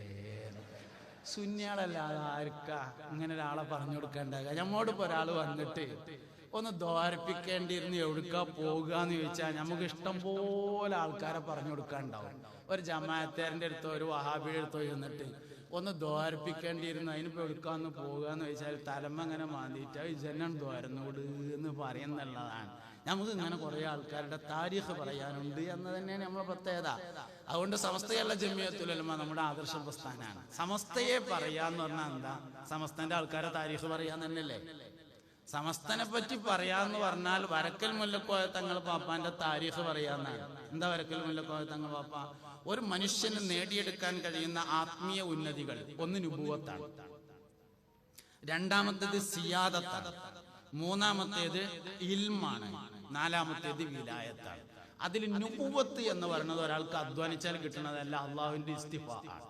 സുന്നിയാളല്ലാതെ ആർക്കാ ഇങ്ങനെ ഒരാളെ പറഞ്ഞു കൊടുക്കേണ്ടാകുക. നമ്മോടിപ്പോൾ ഒരാൾ വന്നിട്ട് ഒന്ന് ദ്വാരപ്പിക്കേണ്ടിയിരുന്നു, എവിടുക്കാ പോകുക എന്ന് ചോദിച്ചാൽ നമുക്ക് ഇഷ്ടം പോലെ ആൾക്കാരെ പറഞ്ഞു കൊടുക്കാനുണ്ടാവും. ഒരു ജമാഅത്തേറിൻ്റെ അടുത്തോ ഒരു വഹാബിയുടെ അടുത്തോ ചെന്നിട്ട് ഒന്ന് ദ്വാരപ്പിക്കേണ്ടിയിരുന്നു, അതിനിപ്പോൾ എടുക്കാന്ന് പോകുക എന്ന് ചോദിച്ചാൽ തലമ അങ്ങനെ മാന്തിയിട്ട് ജനം ദ്വാരന്നോട് എന്ന് പറയുന്നുള്ളതാണ്. നമുക്ക് ഇങ്ങനെ കുറേ ആൾക്കാരുടെ താരീഖ് പറയാനുണ്ട് എന്ന് തന്നെയാണ് നമ്മളെ പ്രത്യേകത. അതുകൊണ്ട് സമസ്തയുള്ള ജമിയത്തുൽ ഉലമ നമ്മുടെ ആദർശ പ്രസ്ഥാനമാണ്. സമസ്തയെ പറയാന്ന് പറഞ്ഞാൽ എന്താ? സമസ്തന്റെ ആൾക്കാരെ താരീഖ് പറയാൻ തന്നെയല്ലേ. സമസ്തനെ പറ്റി പറയാന്ന് പറഞ്ഞാൽ വരക്കൽ മുല്ലക്കോയ തങ്ങൾ പാപ്പാന്റെ താരീഖ് പറയാന്നാണ്. എന്താ വരക്കൽ മുല്ലക്കോയ തങ്ങൾ പാപ്പ? ഒരു മനുഷ്യന് നേടിയെടുക്കാൻ കഴിയുന്ന ആത്മീയ ഉന്നതികൾ, ഒന്ന് നുബുവത്താണ്, രണ്ടാമത്തേത് സിയാദത്താണ്, മൂന്നാമത്തേത് ഇൽമാണ്, നാലാമത്തേത് വിലായത്താണ്. അതിൽ നുബുവത്ത് എന്ന് പറയുന്നത് ഒരാൾക്ക് അധ്വാനിച്ചാൽ കിട്ടുന്നതല്ല, അള്ളാഹുവിന്റെ ഇസ്തിഫാ ആണ്.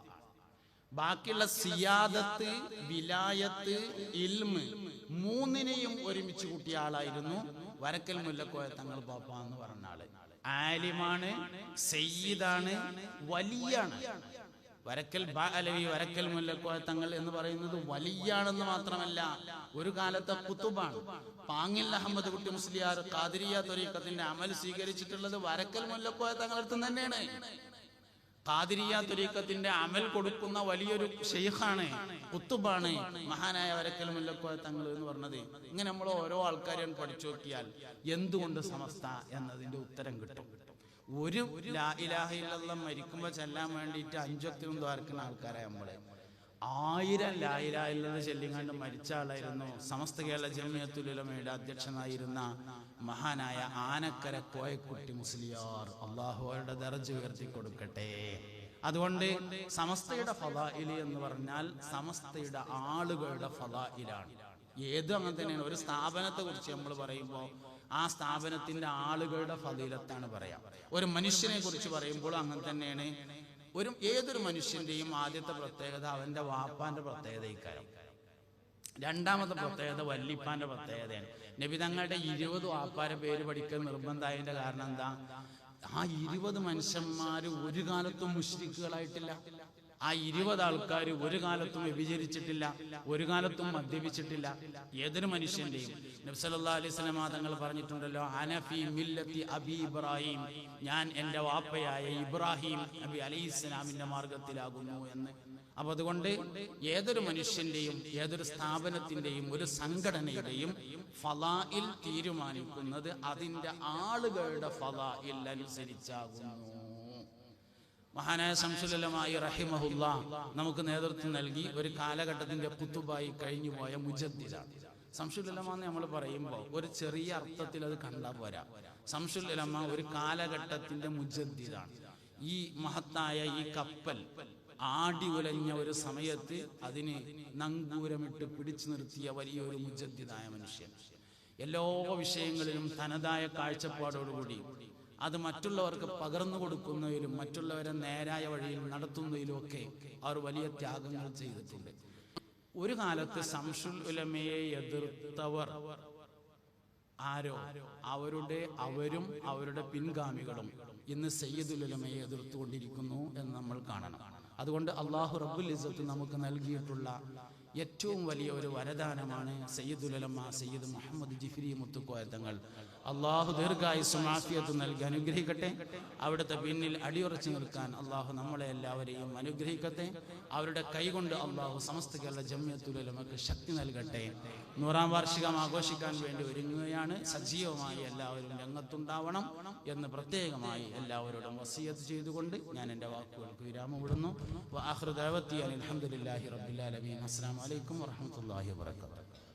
ബാക്കിയുള്ള സിയാദത്ത്, വിലായത്ത്, ഇൽമ് മൂന്നിനെയും ഒരുമിച്ച് കൂട്ടിയ ആളായിരുന്നു വരക്കൽ മുല്ലക്കോയ തങ്ങൾ പാപ്പ എന്ന് പറഞ്ഞ ആള്. ആലിമാണ്, സയ്യിദാണ്, വലിയാണ്. വരക്കൽ അലവി വരക്കൽ മുല്ലക്കോയ തങ്ങൾ എന്ന് പറയുന്നത് വലിയാണെന്ന് മാത്രമല്ല, ഒരു കാലത്തെ കുത്തുബാണ്. പാങ്ങിൽ അഹമ്മദ് കുട്ടി മുസ്ലിയാർ ഖാദിരിയ ത്വരീഖത്തിന്റെ അമൽ സ്വീകരിച്ചിട്ടുള്ളത് വരക്കൽ മുല്ലക്കോയ തങ്ങളടുത്ത് തന്നെയാണ്. ഖാദിരിയ ത്വരീഖത്തിന്റെ അമൽ കൊടുക്കുന്ന വലിയൊരു ഷെയ്ഖാണ്, കുത്തുബാണ് മഹാനായ വരക്കൽ മുല്ലക്കോയ തങ്ങൾ എന്ന് പറഞ്ഞത്. ഇങ്ങനെ നമ്മൾ ഓരോ ആൾക്കാരെയും പഠിച്ചു നോക്കിയാൽ എന്തുകൊണ്ട് സമസ്ത എന്നതിന്റെ ഉത്തരം കിട്ടും. ഒരു ലാ ഇലാഹ ഇല്ലല്ലാഹ് മരിക്കുമ്പോൾ ചെല്ലാൻ വേണ്ടിയിട്ട് 5 വക്തും ദ്വാരക്കുന്ന ആൾക്കാരായ നമ്മള് 1000 ലാ ഇലാഹ ഇല്ലല്ലാഹ് ചൊല്ലിങ്ങാണ്ട് മരിച്ച ആളായിരുന്നു സമസ്ത കേരള ജമിയത്തുൽ ഉലമയുടെ അധ്യക്ഷനായിരുന്ന മഹാനായ ആനക്കര കോയക്കുട്ടി മുസ്ലിയാർ. അള്ളാഹു അവരുടെ ദർജ ഉയർത്തി കൊടുക്കട്ടെ. അതുകൊണ്ട് സമസ്തയുടെ ഫളാഇൽ എന്ന് പറഞ്ഞാൽ സമസ്തയുടെ ആളുകളുടെ ഫളാഇലാണ്. ഏതും അങ്ങനെ തന്നെയാണ്. ഒരു സ്ഥാപനത്തെ കുറിച്ച് നമ്മൾ പറയുമ്പോൾ ആ സ്ഥാപനത്തിന്റെ ആളുകളുടെ ഫളീലത്താണ് പറയാം. ഒരു മനുഷ്യനെ കുറിച്ച് പറയുമ്പോൾ അങ്ങനെ തന്നെയാണ്. ഏതൊരു മനുഷ്യന്റെയും ആദ്യത്തെ പ്രത്യേകത അവന്റെ വാപ്പാന്റെ പ്രത്യേകത ഇക്കാര്യം. രണ്ടാമത്തെ പ്രത്യേകത വല്ലിപ്പാന്റെ പ്രത്യേകതയാണ്. നബി തങ്ങളുടെ 20 വാപ്പാരെ പേര് പഠിക്കൽ നിർബന്ധമായതിന്റെ കാരണം എന്താ? ആ 20 മനുഷ്യന്മാര് ഒരു കാലത്തും മുശ്രിക്കുകളായിട്ടില്ല. ആ 20 ആൾക്കാർ ഒരു കാലത്തും വ്യഭിചരിച്ചിട്ടില്ല, ഒരു കാലത്തും മദ്യപിച്ചിട്ടില്ല. ഏതൊരു മനുഷ്യന്റെയും നബി സല്ലല്ലാഹു അലൈഹി വസല്ലം തങ്ങൾ പറഞ്ഞിട്ടുണ്ടല്ലോ, അനഫി മില്ലത്തി അബി ഇബ്രാഹിം, ഞാൻ എൻ്റെ വാപ്പയായ ഇബ്രാഹിം നബി അലൈഹിസ്സലാമിന്റെ മാർഗത്തിലാകുന്നു എന്ന്. അപ്പൊ അതുകൊണ്ട് ഏതൊരു മനുഷ്യന്റെയും ഏതൊരു സ്ഥാപനത്തിന്റെയും ഒരു സംഘടനയുടെയും ഫളാഇൽ തീരുമാനിക്കുന്നത് അതിന്റെ ആളുകളുടെ ഫളാഇൽ അനുസരിച്ചാകുന്നു. മഹാനായ ശംസുൽ ഉലമാ റഹിമഹുല്ലാഹ് നമുക്ക് നേതൃത്വം നൽകി ഒരു കാലഘട്ടത്തിന്റെ കുത്തുബായി കഴിഞ്ഞുപോയ മുജദ്ദിദാണ്. ശംസുൽ ഉലമാ എന്ന് നമ്മൾ പറയുമ്പോൾ ഒരു ചെറിയ അർത്ഥത്തിൽ അത് കണ്ടാൽ പോരാ. ശംസുൽ ഉലമാ ഒരു കാലഘട്ടത്തിന്റെ മുജദ്ദിദാണ്. ഈ മഹത്തായ ഈ കപ്പൽ ആടി ഉലഞ്ഞ ഒരു സമയത്ത് അതിന് നങ്കൂരമിട്ട് പിടിച്ചു നിർത്തിയ വലിയൊരു മുജദ്ദിദായ മനുഷ്യൻ. എല്ലാ വിഷയങ്ങളിലും തനതായ കാഴ്ചപ്പാടോടുകൂടി അത് മറ്റുള്ളവർക്ക് പകർന്നു കൊടുക്കുന്നതിലും മറ്റുള്ളവരെ നേരായ വഴിയിൽ നടത്തുന്നതിലും ഒക്കെ അവർ വലിയ ത്യാഗങ്ങൾ ചെയ്തിട്ടുണ്ട്. ഒരു കാലത്ത് ശംസുൽ ഉലമയെ എതിർത്തവർ ആരോ അവരും അവരുടെ പിൻഗാമികളും ഇന്ന് സയ്യിദുൽ ഉലമയെ എതിർത്തുകൊണ്ടിരിക്കുന്നു എന്ന് നമ്മൾ കാണണം. അതുകൊണ്ട് അല്ലാഹു റബ്ബുൽ ഇസ്സത്ത് നമുക്ക് നൽകിയിട്ടുള്ള ഏറ്റവും വലിയ ഒരു വരദാനമാണ് സയ്യിദുൽ ഉലമ സയ്യിദ് മുഹമ്മദ് ജിഫ്രി മുത്തുക്കോയ തങ്ങൾ. അള്ളാഹു ദീർഘായുസ്സും ആഫിയത്തും നൽകി അനുഗ്രഹിക്കട്ടെ. അവിടുത്തെ പിന്നിൽ അടിയുറച്ചു നിൽക്കാൻ അള്ളാഹു നമ്മളെ എല്ലാവരെയും അനുഗ്രഹിക്കട്ടെ. അവരുടെ കൈകൊണ്ട് അള്ളാഹു സമസ്ത കേരള ജമിയത്തുൽ ഉലമക്ക് ശക്തി നൽകട്ടെ. 100ാം വാർഷികം ആഘോഷിക്കാൻ വേണ്ടി ഒരുങ്ങുകയാണ്. സജീവമായി എല്ലാവരും രംഗത്തുണ്ടാവണം എന്ന് പ്രത്യേകമായി എല്ലാവരോടും വസിയത്ത് ചെയ്തുകൊണ്ട് ഞാൻ എൻ്റെ വാക്കുകൾക്ക് വിരാമം വിടുന്നു. വആഖിറു ദഅവതി അൽഹംദുലില്ലാഹി റബ്ബിൽ ആലമീൻ. അസ്സലാമു അലൈക്കും വറഹ്മത്തുള്ളാഹി വബറകാതുഹു.